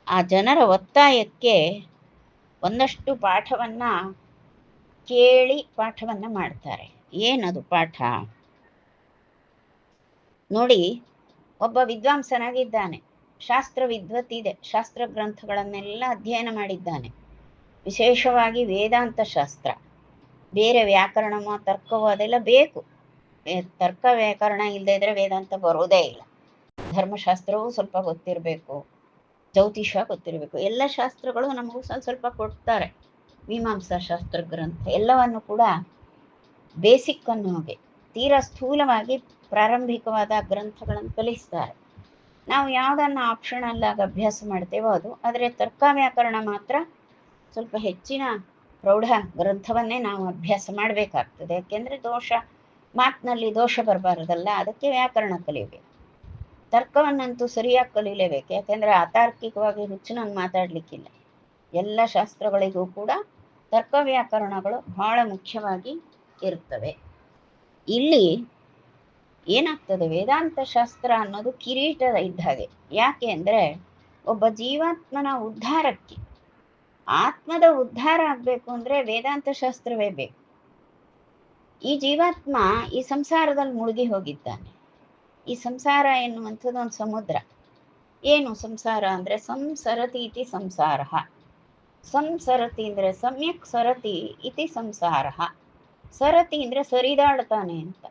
ಆ ಜನರ ಒತ್ತಾಯಕ್ಕೆ ಒಂದಷ್ಟು ಪಾಠವನ್ನು ಕೇಳಿ ಪಾಠವನ್ನು ಮಾಡ್ತಾರೆ. ಏನದು ಪಾಠ ನೋಡಿ. ಒಬ್ಬ ವಿದ್ವಾಂಸನಾಗಿದ್ದಾನೆ, ಶಾಸ್ತ್ರ ವಿದ್ವತ್ತಿದೆ, ಶಾಸ್ತ್ರ ಗ್ರಂಥಗಳನ್ನೆಲ್ಲ ಅಧ್ಯಯನ ಮಾಡಿದ್ದಾನೆ, ವಿಶೇಷವಾಗಿ ವೇದಾಂತ ಶಾಸ್ತ್ರ. ಬೇರೆ ವ್ಯಾಕರಣಮೋ ತರ್ಕವೋ ಅದೆಲ್ಲ ಬೇಕು. ತರ್ಕ ವ್ಯಾಕರಣ ಇಲ್ಲದೇ ಇದ್ರೆ ವೇದಾಂತ ಬರೋದೇ ಇಲ್ಲ. ಧರ್ಮಶಾಸ್ತ್ರವೂ ಸ್ವಲ್ಪ ಗೊತ್ತಿರಬೇಕು, ಜ್ಯೋತಿಷ ಗೊತ್ತಿರಬೇಕು. ಎಲ್ಲ ಶಾಸ್ತ್ರಗಳು ನಮಗೂ ಸ್ವಲ್ಪ ಕೊಡ್ತಾರೆ. ಮೀಮಾಂಸಾ ಶಾಸ್ತ್ರ ಗ್ರಂಥ ಎಲ್ಲವನ್ನು ಕೂಡ ಬೇಸಿಕ್ ಅನ್ನೋ ಹಾಗೆ ತೀರಾ ಸ್ಥೂಲವಾಗಿ ಪ್ರಾರಂಭಿಕವಾದ ಗ್ರಂಥಗಳನ್ನು ಕಲಿಸ್ತಾರೆ. ನಾವು ಯಾವುದನ್ನು ಆಪ್ಷನಲ್ ಆಗಿ ಅಭ್ಯಾಸ ಮಾಡ್ತೇವೋ ಅದು. ಆದರೆ ತರ್ಕ ವ್ಯಾಕರಣ ಮಾತ್ರ ಸ್ವಲ್ಪ ಹೆಚ್ಚಿನ ಪ್ರೌಢ ಗ್ರಂಥವನ್ನೇ ನಾವು ಅಭ್ಯಾಸ ಮಾಡಬೇಕಾಗ್ತದೆ. ಯಾಕೆಂದರೆ ಮಾತಿನಲ್ಲಿ ದೋಷ ಬರಬಾರ್ದಲ್ಲ, ಅದಕ್ಕೆ ವ್ಯಾಕರಣ ಕಲಿಯಬೇಕು. ತರ್ಕವನ್ನಂತೂ ಸರಿಯಾಗಿ ಕಲೀಲೇಬೇಕು, ಯಾಕೆಂದರೆ ಅತಾರ್ಕಿಕವಾಗಿ ಹುಚ್ಚುನಂಗೆ ಮಾತಾಡಲಿಕ್ಕಿಲ್ಲ. ಎಲ್ಲ ಶಾಸ್ತ್ರಗಳಿಗೂ ಕೂಡ ತರ್ಕ ವ್ಯಾಕರಣಗಳು ಬಹಳ ಮುಖ್ಯವಾಗಿ ಇರ್ತವೆ. ಇಲ್ಲಿ ಏನಾಗ್ತದೆ, ವೇದಾಂತ ಶಾಸ್ತ್ರ ಅನ್ನೋದು ಕಿರೀಟದ ಇದ್ದ ಹಾಗೆ. ಯಾಕೆ ಅಂದರೆ ಒಬ್ಬ ಜೀವಾತ್ಮನ ಉದ್ಧಾರಕ್ಕೆ, ಆತ್ಮದ ಉದ್ಧಾರ ಆಗಬೇಕು ಅಂದರೆ ವೇದಾಂತ ಶಾಸ್ತ್ರವೇ ಬೇಕು. ಈ ಜೀವಾತ್ಮ ಈ ಸಂಸಾರದಲ್ಲಿ ಮುಳುಗಿ ಹೋಗಿದ್ದಾನೆ. ಈ ಸಂಸಾರ ಎನ್ನುವಂಥದ್ದು ಒಂದು ಸಮುದ್ರ. ಏನು ಸಂಸಾರ ಅಂದರೆ ಸಂಸರತಿ ಇತಿ ಸಂಸಾರ. ಸಂಸರತಿ ಅಂದರೆ ಸಮ್ಯಕ್ ಸರತಿ ಇತಿ ಸಂಸಾರ. ಸರತಿ ಅಂದರೆ ಸರಿದಾಡ್ತಾನೆ ಅಂತ,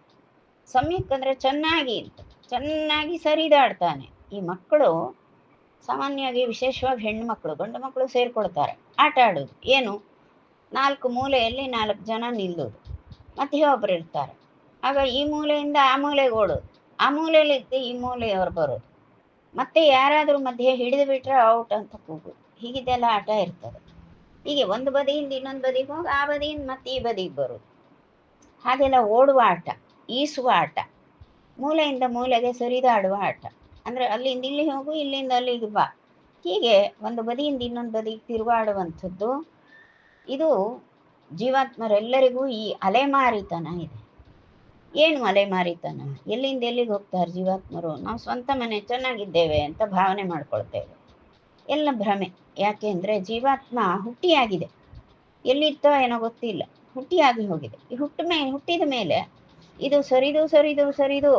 ಸಮ್ಯಕ್ ಅಂದರೆ ಚೆನ್ನಾಗಿ ಸರಿದಾಡ್ತಾನೆ. ಈ ಮಕ್ಕಳು ಸಾಮಾನ್ಯವಾಗಿ, ವಿಶೇಷವಾಗಿ ಹೆಣ್ಣುಮಕ್ಕಳು, ಗಂಡು ಮಕ್ಕಳು ಸೇರಿಕೊಳ್ತಾರೆ ಆಟ ಆಡೋದು. ಏನು, 4 ಮೂಲೆಯಲ್ಲಿ 4 ಜನ ನಿಲ್ಲೋದು, ಮಧ್ಯೆ ಒಬ್ಬರು ಇರ್ತಾರೆ. ಆಗ ಈ ಮೂಲೆಯಿಂದ ಆ ಮೂಲೆಗೆ ಓಡೋದು, ಆ ಮೂಲೆಯಲ್ಲಿದ್ದು ಈ ಮೂಲೆಯವ್ರು ಬರೋದು, ಮತ್ತೆ ಯಾರಾದರೂ ಮಧ್ಯೆ ಹಿಡಿದು ಬಿಟ್ರೆ ಔಟ್ ಅಂತ ಕೂಗೋದು. ಹೀಗಿದೆಲ್ಲ ಆಟ ಇರ್ತದೆ. ಹೀಗೆ ಒಂದು ಬದಿಯಿಂದ ಇನ್ನೊಂದು ಬದಿಗೆ ಹೋಗಿ ಆ ಬದಿಯಿಂದ ಮತ್ತೆ ಈ ಬದಿಗೆ ಬರೋದು. ಹಾಗೆಲ್ಲ ಓಡುವ ಆಟ, ಈಸುವ ಆಟ, ಮೂಲೆಯಿಂದ ಮೂಲೆಗೆ ಸರಿದಾಡುವ ಆಟ. ಅಂದರೆ ಅಲ್ಲಿಂದ ಇಲ್ಲಿ ಹೋಗು, ಇಲ್ಲಿಂದ ಅಲ್ಲಿಗೆ ಬಾ, ಹೀಗೆ ಒಂದು ಬದಿಯಿಂದ ಇನ್ನೊಂದು ಬದಿಗೆ ತಿರುಗಾಡುವಂಥದ್ದು. ಇದು ಜೀವಾತ್ಮರೆಲ್ಲರಿಗೂ ಈ ಅಲೆಮಾರಿತನ ಇದೆ. ಏನು ಅಲೆಮಾರಿತನ? ಎಲ್ಲಿಂದ ಎಲ್ಲಿಗೆ ಹೋಗ್ತಾರೆ ಜೀವಾತ್ಮರು? ನಾವು ಸ್ವಂತ ಮನೆ ಚೆನ್ನಾಗಿದ್ದೇವೆ ಅಂತ ಭಾವನೆ ಮಾಡ್ಕೊಳ್ತೇವೆ. ಎಲ್ಲ ಭ್ರಮೆ. ಯಾಕೆ ಅಂದರೆ ಜೀವಾತ್ಮ ಹುಟ್ಟಿಯಾಗಿದೆ, ಎಲ್ಲಿತ್ತೋ ಏನೋ ಗೊತ್ತಿಲ್ಲ, ಹುಟ್ಟಿಯಾಗಿ ಹೋಗಿದೆ. ಈ ಹುಟ್ಟಿದ ಮೇಲೆ ಇದು ಸರಿದು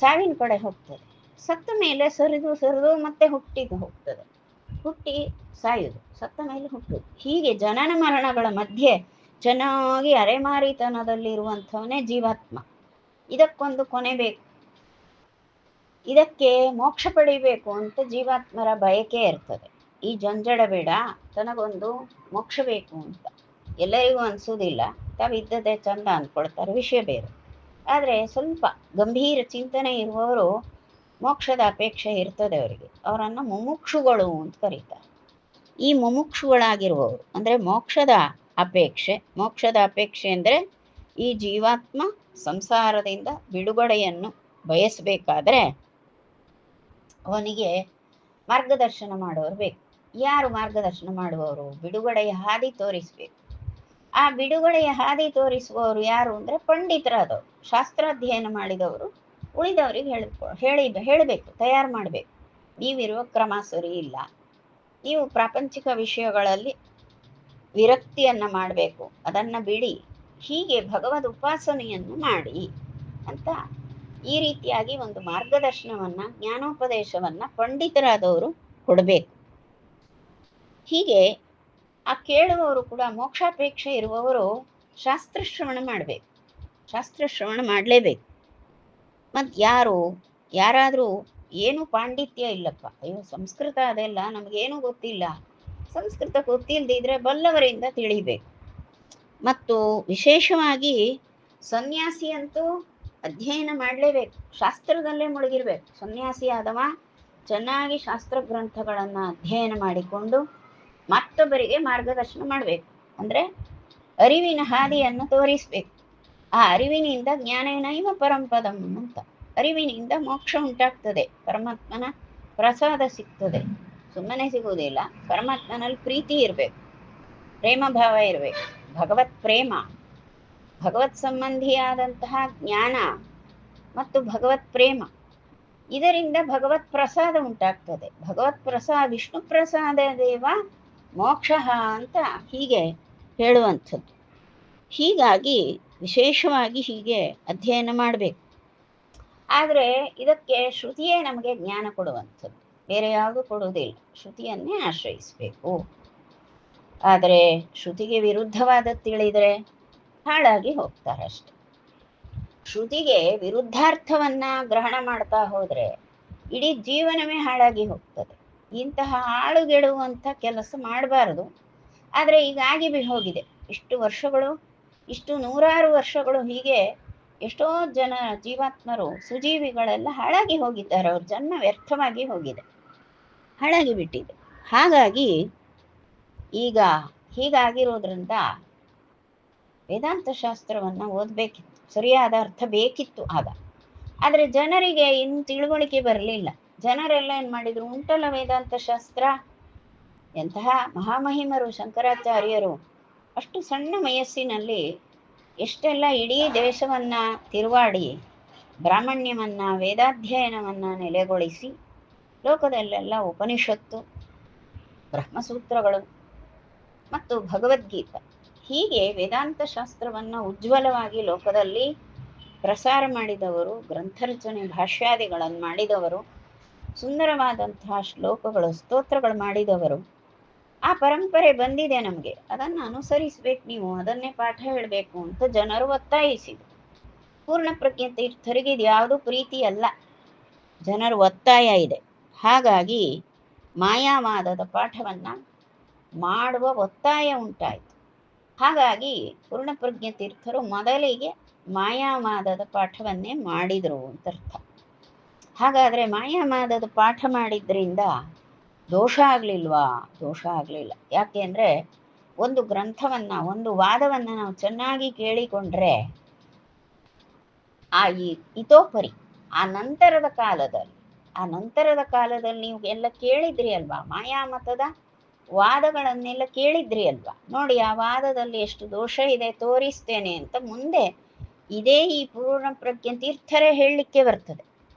ಸಾವಿನ ಕಡೆ ಹೋಗ್ತದೆ. ಸತ್ತ ಮೇಲೆ ಸರಿದು ಮತ್ತೆ ಹುಟ್ಟಿಗೆ ಹೋಗ್ತದೆ. ಹುಟ್ಟಿ ಸಾಯುವುದು, ಸತ್ತ ಮೇಲೆ ಹುಟ್ಟುವುದು. ಹೀಗೆ ಜನನ ಮರಣಗಳ ಮಧ್ಯೆ ಚೆನ್ನಾಗಿ ಅರೆಮಾರಿತನದಲ್ಲಿರುವಂಥವನೇ ಜೀವಾತ್ಮ. ಇದಕ್ಕೊಂದು ಕೊನೆ ಬೇಕು, ಇದಕ್ಕೆ ಮೋಕ್ಷ ಪಡಿಬೇಕು ಅಂತ ಜೀವಾತ್ಮರ ಬಯಕೆ ಇರ್ತದೆ. ಈ ಜಂಜಡ ಬೇಡ, ತನಗೊಂದು ಮೋಕ್ಷ ಬೇಕು ಅಂತ ಎಲ್ಲರಿಗೂ ಅನಿಸೋದಿಲ್ಲ. ತಾವಿದ್ದದೇ ಚಂದ ಅಂದ್ಕೊಳ್ತಾರೆ, ವಿಷಯ ಬೇರೆ. ಆದರೆ ಸ್ವಲ್ಪ ಗಂಭೀರ ಚಿಂತನೆ ಇರುವವರು ಮೋಕ್ಷದ ಅಪೇಕ್ಷೆ ಇರ್ತದೆ ಅವರಿಗೆ. ಅವರನ್ನು ಮುಮುಕ್ಷುಗಳು ಅಂತ ಕರೀತಾರೆ. ಈ ಮುಮುಕ್ಷುಗಳಾಗಿರುವವರು ಅಂದರೆ ಮೋಕ್ಷದ ಅಪೇಕ್ಷೆ ಅಂದರೆ ಈ ಜೀವಾತ್ಮ ಸಂಸಾರದಿಂದ ಬಿಡುಗಡೆಯನ್ನು ಬಯಸಬೇಕಾದ್ರೆ ಅವನಿಗೆ ಮಾರ್ಗದರ್ಶನ ಮಾಡುವವರು ಬೇಕು. ಯಾರು ಮಾರ್ಗದರ್ಶನ ಮಾಡುವವರು? ಬಿಡುಗಡೆಯ ಹಾದಿ ತೋರಿಸಬೇಕು. ಆ ಬಿಡುಗಡೆಯ ಹಾದಿ ತೋರಿಸುವವರು ಯಾರು ಅಂದರೆ ಪಂಡಿತರಾದವರು, ಶಾಸ್ತ್ರಾಧ್ಯಯನ ಮಾಡಿದವರು. ಉಳಿದವರಿಗೆ ಹೇಳಬೇಕು, ತಯಾರು ಮಾಡಬೇಕು. ನೀವಿರುವ ಕ್ರಮ ಸರಿ ಇಲ್ಲ, ನೀವು ಪ್ರಾಪಂಚಿಕ ವಿಷಯಗಳಲ್ಲಿ ವಿರಕ್ತಿಯನ್ನು ಮಾಡಬೇಕು, ಅದನ್ನು ಬಿಡಿ, ಹೀಗೆ ಭಗವದ್ ಉಪಾಸನೆಯನ್ನು ಮಾಡಿ ಅಂತ ಈ ರೀತಿಯಾಗಿ ಒಂದು ಮಾರ್ಗದರ್ಶನವನ್ನ, ಜ್ಞಾನೋಪದೇಶವನ್ನ ಪಂಡಿತರಾದವರು ಕೊಡಬೇಕು. ಹೀಗೆ ಆ ಕೇಳುವವರು ಕೂಡ, ಮೋಕ್ಷಾಪೇಕ್ಷೆ ಇರುವವರು ಶಾಸ್ತ್ರ ಶ್ರವಣ ಮಾಡಬೇಕು, ಶಾಸ್ತ್ರ ಶ್ರವಣ ಮಾಡಲೇಬೇಕು. ಮತ್ತು ಯಾರಾದರೂ ಏನು ಪಾಂಡಿತ್ಯ ಇಲ್ಲಪ್ಪ, ಅಯ್ಯೋ ಸಂಸ್ಕೃತ ಅದೆಲ್ಲ ನಮಗೇನು ಗೊತ್ತಿಲ್ಲ, ಸಂಸ್ಕೃತ ಗೊತ್ತಿಲ್ಲದಿದ್ರೆ ಬಲ್ಲವರಿಂದ ತಿಳಿಬೇಕು. ಮತ್ತು ವಿಶೇಷವಾಗಿ ಸನ್ಯಾಸಿ ಅಂತೂ ಅಧ್ಯಯನ ಮಾಡಲೇಬೇಕು, ಶಾಸ್ತ್ರದಲ್ಲೇ ಮುಳುಗಿರ್ಬೇಕು. ಸನ್ಯಾಸಿ ಆದವ ಚೆನ್ನಾಗಿ ಶಾಸ್ತ್ರ ಗ್ರಂಥಗಳನ್ನು ಅಧ್ಯಯನ ಮಾಡಿಕೊಂಡು ಮತ್ತೊಬ್ಬರಿಗೆ ಮಾರ್ಗದರ್ಶನ ಮಾಡಬೇಕು. ಅಂದರೆ ಅರಿವಿನ ಹಾದಿಯನ್ನು ತೋರಿಸ್ಬೇಕು. ಆ ಅರಿವಿನಿಂದ ಜ್ಞಾನೇನೈವ ಪರಂಪದಂ ಅಂತ, ಅರಿವಿನಿಂದ ಮೋಕ್ಷ ಉಂಟಾಗ್ತದೆ, ಪರಮಾತ್ಮನ ಪ್ರಸಾದ ಸಿಗ್ತದೆ. ಸುಮ್ಮನೆ ಸಿಗುವುದಿಲ್ಲ, ಪರಮಾತ್ಮನಲ್ಲಿ ಪ್ರೀತಿ ಇರಬೇಕು, ಪ್ರೇಮ ಭಾವ ಇರಬೇಕು, ಭಗವತ್ ಪ್ರೇಮ, ಭಗವತ್ ಸಂಬಂಧಿಯಾದಂತಹ ಜ್ಞಾನ ಮತ್ತು ಭಗವತ್ ಪ್ರೇಮ, ಇದರಿಂದ ಭಗವತ್ ಪ್ರಸಾದ ಉಂಟಾಗ್ತದೆ. ಭಗವತ್ ಪ್ರಸಾದ, ವಿಷ್ಣು ಪ್ರಸಾದ ದೇವ ಮೋಕ್ಷ ಅಂತ ಹೀಗೆ ಹೇಳುವಂಥದ್ದು. ಹೀಗಾಗಿ ವಿಶೇಷವಾಗಿ ಹೀಗೆ ಅಧ್ಯಯನ ಮಾಡಬೇಕು. ಆದರೆ ಇದಕ್ಕೆ ಶ್ರುತಿಯೇ ನಮಗೆ ಜ್ಞಾನ ಕೊಡುವಂಥದ್ದು, ಬೇರೆ ಯಾವುದು ಕೊಡುವುದಿಲ್ಲ, ಶ್ರುತಿಯನ್ನೇ ಆಶ್ರಯಿಸಬೇಕು. ಆದರೆ ಶ್ರುತಿಗೆ ವಿರುದ್ಧವಾದ ತಿಳಿದರೆ ಹಾಳಾಗಿ ಹೋಗ್ತಾರೆ ಅಷ್ಟೆ. ಶ್ರುತಿಗೆ ವಿರುದ್ಧಾರ್ಥವನ್ನ ಗ್ರಹಣ ಮಾಡ್ತಾ ಹೋದರೆ ಇಡೀ ಜೀವನವೇ ಹಾಳಾಗಿ ಹೋಗ್ತದೆ. ಇಂತಹ ಹಾಳುಗೆಡುವಂಥ ಕೆಲಸ ಮಾಡಬಾರದು. ಆದರೆ ಈಗಾಗಿ ಹೋಗಿದೆ, ಇಷ್ಟು ವರ್ಷಗಳು, ಇಷ್ಟು ನೂರಾರು ವರ್ಷಗಳು ಹೀಗೆ ಎಷ್ಟೋ ಜನ ಜೀವಾತ್ಮರು, ಸುಜೀವಿಗಳೆಲ್ಲ ಹಾಳಾಗಿ ಹೋಗಿದ್ದಾರೆ. ಅವ್ರ ಜನ್ಮ ವ್ಯರ್ಥವಾಗಿ ಹೋಗಿದೆ, ಹಾಳಾಗಿ ಬಿಟ್ಟಿದೆ. ಹಾಗಾಗಿ ಈಗ ಹೀಗಾಗಿರೋದ್ರಿಂದ ವೇದಾಂತ ಶಾಸ್ತ್ರವನ್ನು ಓದಬೇಕಿತ್ತು, ಸರಿಯಾದ ಅರ್ಥ ಬೇಕಿತ್ತು ಆಗ. ಆದರೆ ಜನರಿಗೆ ಇನ್ನು ತಿಳುವಳಿಕೆ ಬರಲಿಲ್ಲ. ಜನರೆಲ್ಲ ಏನು ಮಾಡಿದರು, ಉಂಟಲ್ಲ ವೇದಾಂತ ಶಾಸ್ತ್ರ, ಎಂತಹ ಮಹಾಮಹಿಮರು ಶಂಕರಾಚಾರ್ಯರು ಅಷ್ಟು ಸಣ್ಣ ವಯಸ್ಸಿನಲ್ಲಿ ಎಷ್ಟೆಲ್ಲ ಇಡೀ ದೇಶವನ್ನ ತಿರುವಾಡಿ ಬ್ರಾಹ್ಮಣ್ಯವನ್ನ, ವೇದಾಧ್ಯಯನವನ್ನ ನೆಲೆಗೊಳಿಸಿ ಲೋಕದಲ್ಲೆಲ್ಲ ಉಪನಿಷತ್ತು, ಬ್ರಹ್ಮಸೂತ್ರಗಳು ಮತ್ತು ಭಗವದ್ಗೀತಾ, ಹೀಗೆ ವೇದಾಂತ ಶಾಸ್ತ್ರವನ್ನು ಉಜ್ವಲವಾಗಿ ಲೋಕದಲ್ಲಿ ಪ್ರಸಾರ ಮಾಡಿದವರು, ಗ್ರಂಥರಚನೆ ಭಾಷ್ಯಾದಿಗಳನ್ನು ಮಾಡಿದವರು, ಸುಂದರವಾದಂತಹ ಶ್ಲೋಕಗಳು, ಸ್ತೋತ್ರಗಳು ಮಾಡಿದವರು. ಆ ಪರಂಪರೆ ಬಂದಿದೆ ನಮಗೆ, ಅದನ್ನು ಅನುಸರಿಸಬೇಕು, ನೀವು ಅದನ್ನೇ ಪಾಠ ಹೇಳಬೇಕು ಅಂತ ಜನರು ಒತ್ತಾಯಿಸಿದರು. ಪೂರ್ಣಪ್ರಜ್ಞ ತೀರ್ಥರಿಗೆ ಇದು ಯಾವುದು ಪ್ರೀತಿ ಅಲ್ಲ, ಜನರು ಒತ್ತಾಯ ಇದೆ. ಹಾಗಾಗಿ ಮಾಯಾವಾದದ ಪಾಠವನ್ನು ಮಾಡುವ ಒತ್ತಾಯ ಉಂಟಾಯಿತು. ಹಾಗಾಗಿ ಪೂರ್ಣಪ್ರಜ್ಞ ತೀರ್ಥರು ಮೊದಲಿಗೆ ಮಾಯಾವಾದದ ಪಾಠವನ್ನೇ ಮಾಡಿದರು ಅಂತ ಅರ್ಥ. ಹಾಗಾದರೆ ಮಾಯಾವಾದದ ಪಾಠ ಮಾಡಿದ್ರಿಂದ ದೋಷ ಆಗಲಿಲ್ವಾ? ದೋಷ ಆಗಲಿಲ್ಲ. ಯಾಕೆ ಅಂದರೆ ಒಂದು ಗ್ರಂಥವನ್ನು, ಒಂದು ವಾದವನ್ನು ನಾವು ಚೆನ್ನಾಗಿ ಕೇಳಿಕೊಂಡ್ರೆ ಆ ಇತೋಪರಿ ಆ ನಂತರದ ಕಾಲದಲ್ಲಿ ನೀವು ಎಲ್ಲ ಕೇಳಿದ್ರಿ ಅಲ್ವಾ, ಮಾಯಾಮತದ ವಾದಗಳನ್ನೆಲ್ಲ ಕೇಳಿದ್ರಿ ಅಲ್ವಾ, ನೋಡಿ ಆ ವಾದದಲ್ಲಿ ಎಷ್ಟು ದೋಷ ಇದೆ ತೋರಿಸ್ತೇನೆ ಅಂತ ಮುಂದೆ ಇದೇ ಈ ಪೂರ್ಣಪ್ರಜ್ಞ ತೀರ್ಥರೇ ಹೇಳಲಿಕ್ಕೆ ಬರ್ತದೆ.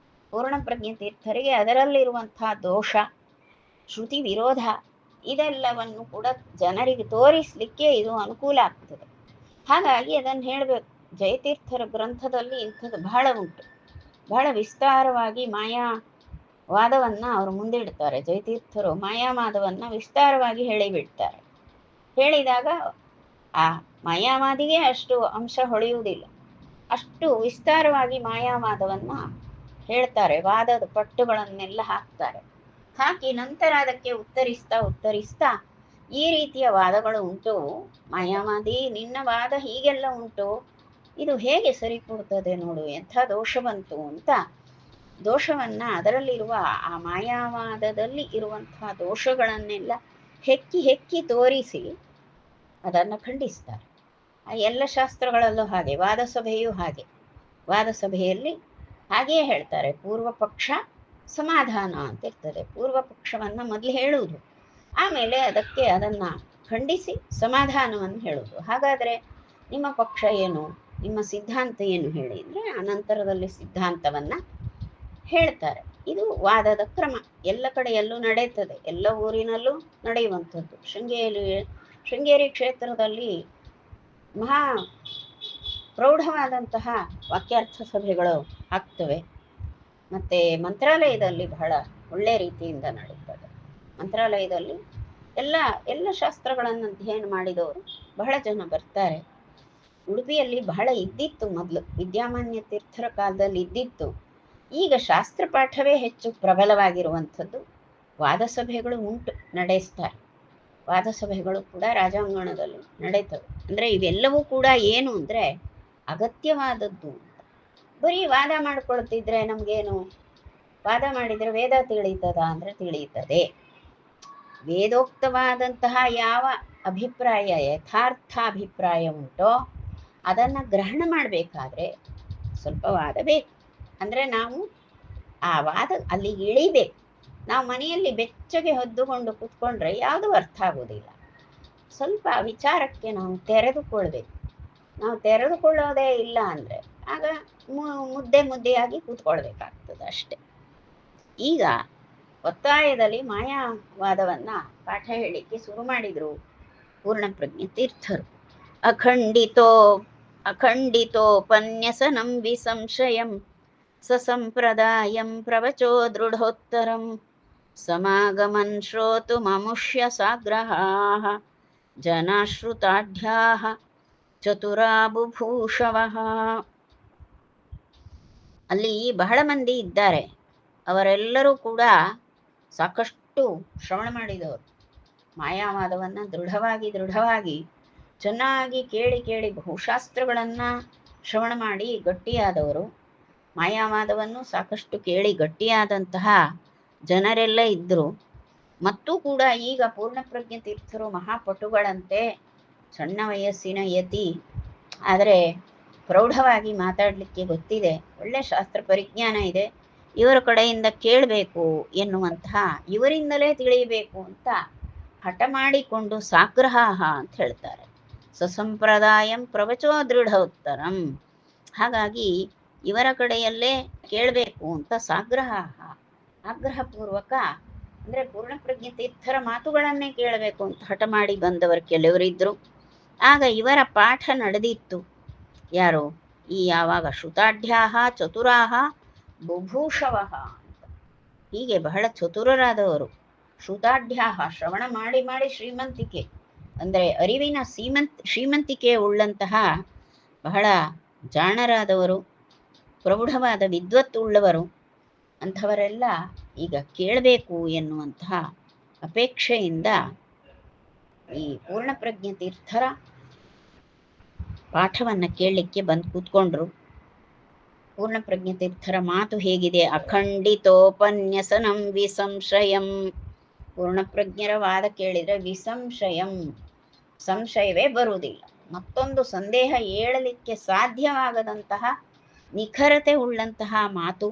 ಪೂರ್ಣಪ್ರಜ್ಞ ತೀರ್ಥರಿಗೆ ಅದರಲ್ಲಿರುವಂತಹ ದೋಷ, ಶ್ರುತಿ ವಿರೋಧ, ಇದೆಲ್ಲವನ್ನು ಕೂಡ ಜನರಿಗೆ ತೋರಿಸಲಿಕ್ಕೆ ಇದು ಅನುಕೂಲ ಆಗ್ತದೆ. ಹಾಗಾಗಿ ಅದನ್ನು ಹೇಳಬೇಕು. ಜಯತೀರ್ಥರ ಗ್ರಂಥದಲ್ಲಿ ಇಂಥದ್ದು ಬಹಳ ಉಂಟು, ಬಹಳ ವಿಸ್ತಾರವಾಗಿ ಮಾಯಾವಾದವನ್ನು ಅವರು ಮುಂದಿಡ್ತಾರೆ. ಜಯತೀರ್ಥರು ಮಾಯಾವಾದವನ್ನು ವಿಸ್ತಾರವಾಗಿ ಹೇಳಿಬಿಡ್ತಾರೆ. ಹೇಳಿದಾಗ ಆ ಮಾಯಾವಾದಿಗೆ ಅಷ್ಟು ಅಂಶ ಹೊಳೆಯುವುದಿಲ್ಲ, ಅಷ್ಟು ವಿಸ್ತಾರವಾಗಿ ಮಾಯಾವಾದವನ್ನು ಹೇಳ್ತಾರೆ. ವಾದದ ಪಟ್ಟುಗಳನ್ನೆಲ್ಲ ಹಾಕ್ತಾರೆ. ಹಾಕಿ ನಂತರ ಅದಕ್ಕೆ ಉತ್ತರಿಸ್ತಾ ಈ ರೀತಿಯ ವಾದಗಳು ಉಂಟು, ಮಾಯಾವಾದಿ ನಿನ್ನ ವಾದ ಹೀಗೆಲ್ಲ ಉಂಟು, ಇದು ಹೇಗೆ ಸರಿಪಡುತ್ತದೆ ನೋಡು, ಎಂಥ ದೋಷ ಬಂತು ಅಂತ ದೋಷವನ್ನು, ಅದರಲ್ಲಿರುವ ಆ ಮಾಯಾವಾದದಲ್ಲಿ ಇರುವಂತಹ ದೋಷಗಳನ್ನೆಲ್ಲ ಹೆಕ್ಕಿ ತೋರಿಸಿ ಅದನ್ನು ಖಂಡಿಸ್ತಾರೆ. ಆ ಎಲ್ಲ ಶಾಸ್ತ್ರಗಳಲ್ಲೂ ಹಾಗೆ, ವಾದಸಭೆಯೂ ಹಾಗೆ. ವಾದಸಭೆಯಲ್ಲಿ ಹಾಗೆಯೇ ಹೇಳ್ತಾರೆ, ಪೂರ್ವ ಪಕ್ಷ ಸಮಾಧಾನ ಅಂತ ಇರ್ತದೆ. ಪೂರ್ವ ಪಕ್ಷವನ್ನು ಮೊದಲು ಹೇಳುವುದು, ಆಮೇಲೆ ಅದನ್ನು ಖಂಡಿಸಿ ಸಮಾಧಾನವನ್ನು ಹೇಳುವುದು. ಹಾಗಾದರೆ ನಿಮ್ಮ ಪಕ್ಷ ಏನು, ನಿಮ್ಮ ಸಿದ್ಧಾಂತ ಏನು ಹೇಳಿ ಅಂದರೆ ಅನಂತರದಲ್ಲಿ ಸಿದ್ಧಾಂತವನ್ನು ಹೇಳ್ತಾರೆ. ಇದು ವಾದದ ಕ್ರಮ, ಎಲ್ಲ ಕಡೆಯಲ್ಲೂ ನಡೆಯುತ್ತದೆ, ಎಲ್ಲ ಊರಿನಲ್ಲೂ ನಡೆಯುವಂಥದ್ದು. ಶೃಂಗೇರಿ ಕ್ಷೇತ್ರದಲ್ಲಿ ಮಹಾ ಪ್ರೌಢವಾದಂತಹ ವಾಕ್ಯಾರ್ಥ ಸಭೆಗಳು ಆಗ್ತವೆ. ಮತ್ತು ಮಂತ್ರಾಲಯದಲ್ಲಿ ಬಹಳ ಒಳ್ಳೆ ರೀತಿಯಿಂದ ನಡೀತದೆ. ಮಂತ್ರಾಲಯದಲ್ಲಿ ಎಲ್ಲ ಎಲ್ಲ ಶಾಸ್ತ್ರಗಳನ್ನು ಅಧ್ಯಯನ ಮಾಡಿದವರು ಬಹಳ ಜನ ಬರ್ತಾರೆ. ಉಡುಪಿಯಲ್ಲಿ ಬಹಳ ಇದ್ದಿತ್ತು ಮೊದಲು, ವಿದ್ಯಾಮಾನ್ಯ ತೀರ್ಥರ ಕಾಲದಲ್ಲಿ ಇದ್ದಿತ್ತು. ಈಗ ಶಾಸ್ತ್ರ ಪಾಠವೇ ಹೆಚ್ಚು ಪ್ರಬಲವಾಗಿರುವಂಥದ್ದು. ವಾದಸಭೆಗಳು ಉಂಟು, ನಡೆಸ್ತಾರೆ. ವಾದಸಭೆಗಳು ಕೂಡ ರಾಜಾಂಗಣದಲ್ಲಿ ನಡೀತವೆ. ಅಂದರೆ ಇವೆಲ್ಲವೂ ಕೂಡ ಏನು ಅಂದರೆ ಅಗತ್ಯವಾದದ್ದು ಅಂತ. ಬರೀ ವಾದ ಮಾಡ್ಕೊಳ್ತಿದ್ರೆ ನಮಗೇನು? ವಾದ ಮಾಡಿದರೆ ವೇದ ತಿಳಿತದ ಅಂದರೆ ತಿಳಿಯುತ್ತದೆ. ವೇದೋಕ್ತವಾದಂತಹ ಯಾವ ಅಭಿಪ್ರಾಯ ಯಥಾರ್ಥ ಅಭಿಪ್ರಾಯ ಉಂಟೋ ಅದನ್ನು ಗ್ರಹಣ ಮಾಡಬೇಕಾದ್ರೆ ಸ್ವಲ್ಪ ವಾದ ಬೇಕು. ಅಂದರೆ ನಾವು ಆ ವಾದ ಅಲ್ಲಿಗೆ ಇಳಿಬೇಕು. ನಾವು ಮನೆಯಲ್ಲಿ ಬೆಚ್ಚಗೆ ಹೊದ್ದುಕೊಂಡು ಕೂತ್ಕೊಂಡ್ರೆ ಯಾವುದೂ ಅರ್ಥ ಆಗೋದಿಲ್ಲ. ಸ್ವಲ್ಪ ವಿಚಾರಕ್ಕೆ ನಾವು ತೆರೆದುಕೊಳ್ಬೇಕು. ನಾವು ತೆರೆದುಕೊಳ್ಳೋದೇ ಇಲ್ಲ ಅಂದರೆ ಆಗ ಮುದ್ದೆಯಾಗಿ ಕೂತ್ಕೊಳ್ಬೇಕಾಗ್ತದೆ ಅಷ್ಟೆ. ಈಗ ಒತ್ತಾಯದಲ್ಲಿ ಮಾಯಾವಾದವನ್ನು ಪಾಠ ಹೇಳಲಿಕ್ಕೆ ಶುರು ಮಾಡಿದರು ಪೂರ್ಣಪ್ರಜ್ಞ ತೀರ್ಥರು. ಅಖಂಡಿತೋಪನ್ಯಸನಂ ವಿಸಂಶಯಂ ಸಸಂಪ್ರದಾಯಂ ಪ್ರವಚೋ ದೃಢೋತ್ತರಂ ಸಮಾಗಮನ್ ಶ್ರೋತುಮಮುಷ್ಯ ಸಾಗ್ರಹಾಃ ಜನಾಶ್ರುತಾಢ್ಯಾಃ ಚತುರಾ ಬುಭೂಷವಃ. ಅಲ್ಲಿ ಬಹಳ ಮಂದಿ ಇದ್ದಾರೆ. ಅವರೆಲ್ಲರೂ ಕೂಡ ಸಾಕಷ್ಟು ಶ್ರವಣ ಮಾಡಿದವರು. ಮಾಯಾವಾದವನ್ನು ದೃಢವಾಗಿ ಚೆನ್ನಾಗಿ ಕೇಳಿ ಬಹುಶಾಸ್ತ್ರಗಳನ್ನು ಶ್ರವಣ ಮಾಡಿ ಗಟ್ಟಿಯಾದವರು. ಮಾಯಾವಾದವನ್ನು ಸಾಕಷ್ಟು ಕೇಳಿ ಗಟ್ಟಿಯಾದಂತಹ ಜನರೆಲ್ಲ ಇದ್ದರು. ಮತ್ತೂ ಕೂಡ ಈಗ ಪೂರ್ಣಪ್ರಜ್ಞ ತೀರ್ಥರು ಮಹಾಪಟುಗಳಂತೆ, ಸಣ್ಣ ವಯಸ್ಸಿನ ಯತಿ, ಆದರೆ ಪ್ರೌಢವಾಗಿ ಮಾತಾಡಲಿಕ್ಕೆ ಗೊತ್ತಿದೆ, ಒಳ್ಳೆ ಶಾಸ್ತ್ರ ಪರಿಜ್ಞಾನ ಇದೆ, ಇವರ ಕಡೆಯಿಂದ ಕೇಳಬೇಕು ಎನ್ನುವಂತಹ, ಇವರಿಂದಲೇ ತಿಳಿಯಬೇಕು ಅಂತ ಹಠ ಮಾಡಿಕೊಂಡು ಸಾಗ್ರಹಾಃ ಅಂತ ಹೇಳ್ತಾರೆ. ಸಸಂಪ್ರದಾಯಂ ಪ್ರವಚೋ ದೃಢೋತ್ತರಂ. ಹಾಗಾಗಿ ಇವರ ಕಡೆಯಲ್ಲೇ ಕೇಳಬೇಕು ಅಂತ ಸಾಗ್ರಹಾಃ, ಆಗ್ರಹಪೂರ್ವಕ, ಅಂದರೆ ಪೂರ್ಣಪ್ರಜ್ಞ ತೀರ್ಥರ ಮಾತುಗಳನ್ನೇ ಕೇಳಬೇಕು ಅಂತ ಹಠ ಮಾಡಿ ಬಂದವರು ಕೆಲವರಿದ್ದರು. ಆಗ ಇವರ ಪಾಠ ನಡೆದಿತ್ತು. ಯಾರು? ಈ ಯಾವಾಗ ಶ್ರುತಾಢ್ಯಾಃ ಚತುರಾಃ ಬುಭೂಷವಃ ಅಂತ. ಹೀಗೆ ಬಹಳ ಚತುರರಾದವರು. ಶ್ರುತಾಢ್ಯಾಃ, ಶ್ರವಣ ಮಾಡಿ ಶ್ರೀಮಂತಿಕೆ, ಅಂದರೆ ಅರಿವಿನ ಶ್ರೀಮಂತಿಕೆ ಉಳ್ಳಂತಹ ಬಹಳ ಜಾಣರಾದವರು, ಪ್ರೌಢವಾದ ವಿದ್ವತ್ತು ಉಳ್ಳವರು. ಅಂಥವರೆಲ್ಲ ಈಗ ಕೇಳಬೇಕು ಎನ್ನುವಂತಹ ಅಪೇಕ್ಷೆಯಿಂದ ಈ ಪೂರ್ಣಪ್ರಜ್ಞ ತೀರ್ಥರ ಪಾಠವನ್ನು ಕೇಳಲಿಕ್ಕೆ ಬಂದು ಕೂತ್ಕೊಂಡ್ರು. ಪೂರ್ಣಪ್ರಜ್ಞ ತೀರ್ಥರ ಮಾತು ಹೇಗಿದೆ? ಅಖಂಡಿತೋಪನ್ಯಸನಂ ವಿಸಂಶಯಂ. ಪೂರ್ಣಪ್ರಜ್ಞರ ವಾದ ಕೇಳಿದರೆ ವಿಸಂಶಯಂ, ಸಂಶಯವೇ ಬರುವುದಿಲ್ಲ. ಮತ್ತೊಂದು ಸಂದೇಹ ಏಳಲಿಕ್ಕೆ ಸಾಧ್ಯವಾಗದಂತಹ ನಿಖರತೆ ಉಳ್ಳಂತಹ ಮಾತು.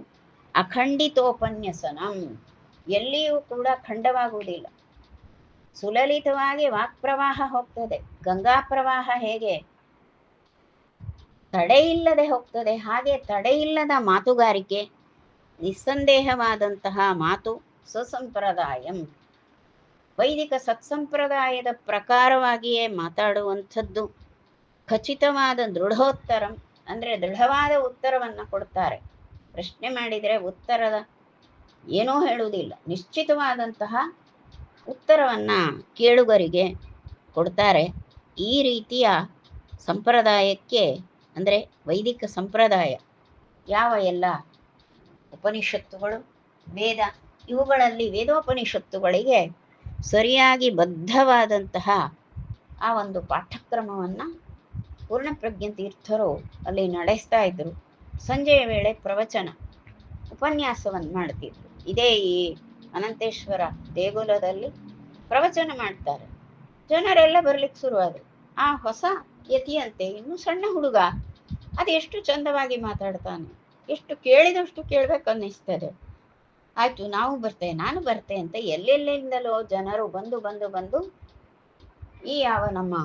ಅಖಂಡಿತೋಪನ್ಯಸನಂ, ಎಲ್ಲಿಯೂ ಕೂಡ ಖಂಡವಾಗುವುದಿಲ್ಲ. ಸುಲಲಿತವಾಗಿ ವಾಕ್ಪ್ರವಾಹ ಹೋಗ್ತದೆ. ಗಂಗಾ ಪ್ರವಾಹ ಹೇಗೆ ತಡೆಯಿಲ್ಲದೆ ಹೋಗ್ತದೆ, ಹಾಗೆ ತಡೆಯಿಲ್ಲದ ಮಾತುಗಾರಿಕೆ, ನಿಸ್ಸಂದೇಹವಾದಂತಹ ಮಾತು. ಸಸಂಪ್ರದಾಯಂ, ವೈದಿಕ ಸತ್ಸಂಪ್ರದಾಯದ ಪ್ರಕಾರವಾಗಿಯೇ ಮಾತಾಡುವಂಥದ್ದು. ಖಚಿತವಾದ ದೃಢೋತ್ತರಂ, ಅಂದರೆ ದೃಢವಾದ ಉತ್ತರವನ್ನು ಕೊಡ್ತಾರೆ. ಪ್ರಶ್ನೆ ಮಾಡಿದರೆ ಉತ್ತರದ ಏನೂ ಹೇಳುವುದಿಲ್ಲ, ನಿಶ್ಚಿತವಾದಂತಹ ಉತ್ತರವನ್ನು ಕೇಳುಗರಿಗೆ ಕೊಡ್ತಾರೆ. ಈ ರೀತಿಯ ಸಂಪ್ರದಾಯಕ್ಕೆ, ಅಂದರೆ ವೈದಿಕ ಸಂಪ್ರದಾಯ, ಯಾವ ಎಲ್ಲ ಉಪನಿಷತ್ತುಗಳು, ವೇದ, ಇವುಗಳಲ್ಲಿ ವೇದೋಪನಿಷತ್ತುಗಳಿಗೆ ಸರಿಯಾಗಿ ಬದ್ಧವಾದಂತಹ ಆ ಒಂದು ಪಾಠಕ್ರಮವನ್ನು ಪೂರ್ಣಪ್ರಜ್ಞ ತೀರ್ಥರು ಅಲ್ಲಿ ನಡೆಸ್ತಾ ಇದ್ದರು. ಸಂಜೆಯ ವೇಳೆ ಪ್ರವಚನ ಉಪನ್ಯಾಸವನ್ನು ಮಾಡ್ತಿದ್ರು. ಇದೇ ಈ ಅನಂತೇಶ್ವರ ದೇಗುಲದಲ್ಲಿ ಪ್ರವಚನ ಮಾಡ್ತಾರೆ. ಜನರೆಲ್ಲ ಬರ್ಲಿಕ್ಕೆ ಶುರುವಾದರು. ಆ ಹೊಸ ಯತಿಯಂತೆ, ಇನ್ನೂ ಸಣ್ಣ ಹುಡುಗ, ಅದು ಎಷ್ಟು ಚಂದವಾಗಿ ಮಾತಾಡ್ತಾನೆ, ಎಷ್ಟು ಕೇಳಿದಷ್ಟು ಕೇಳಬೇಕು ಅನ್ನಿಸ್ತದೆ. ಆಯಿತು, ನಾವು ಬರ್ತೇವೆ, ನಾನು ಬರ್ತೇನೆ ಅಂತ ಎಲ್ಲೆಲ್ಲಿಂದಲೋ ಜನರು ಬಂದು ಈ ಯಾವ ನಮ್ಮ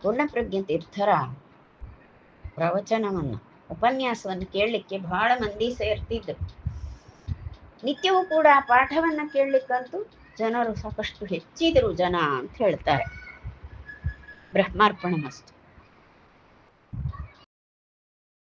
ಪೂರ್ಣಪ್ರಜ್ಞ ತೀರ್ಥರ ಪ್ರವಚನವನ್ನು, ಉಪನ್ಯಾಸವನ್ನು ಕೇಳಲಿಕ್ಕೆ ಬಹಳ ಮಂದಿ ಸೇರ್ತಿದ್ರು. ನಿತ್ಯವೂ ಕೂಡ ಪಾಠವನ್ನು ಕೇಳಲಿಕ್ಕಂತೂ ಜನರು ಸಾಕಷ್ಟು ಹೆಚ್ಚಿದ್ರು ಜನ ಅಂತ ಹೇಳ್ತಾರೆ. ಬ್ರಹ್ಮಾರ್ಪಣಮಸ್ತು.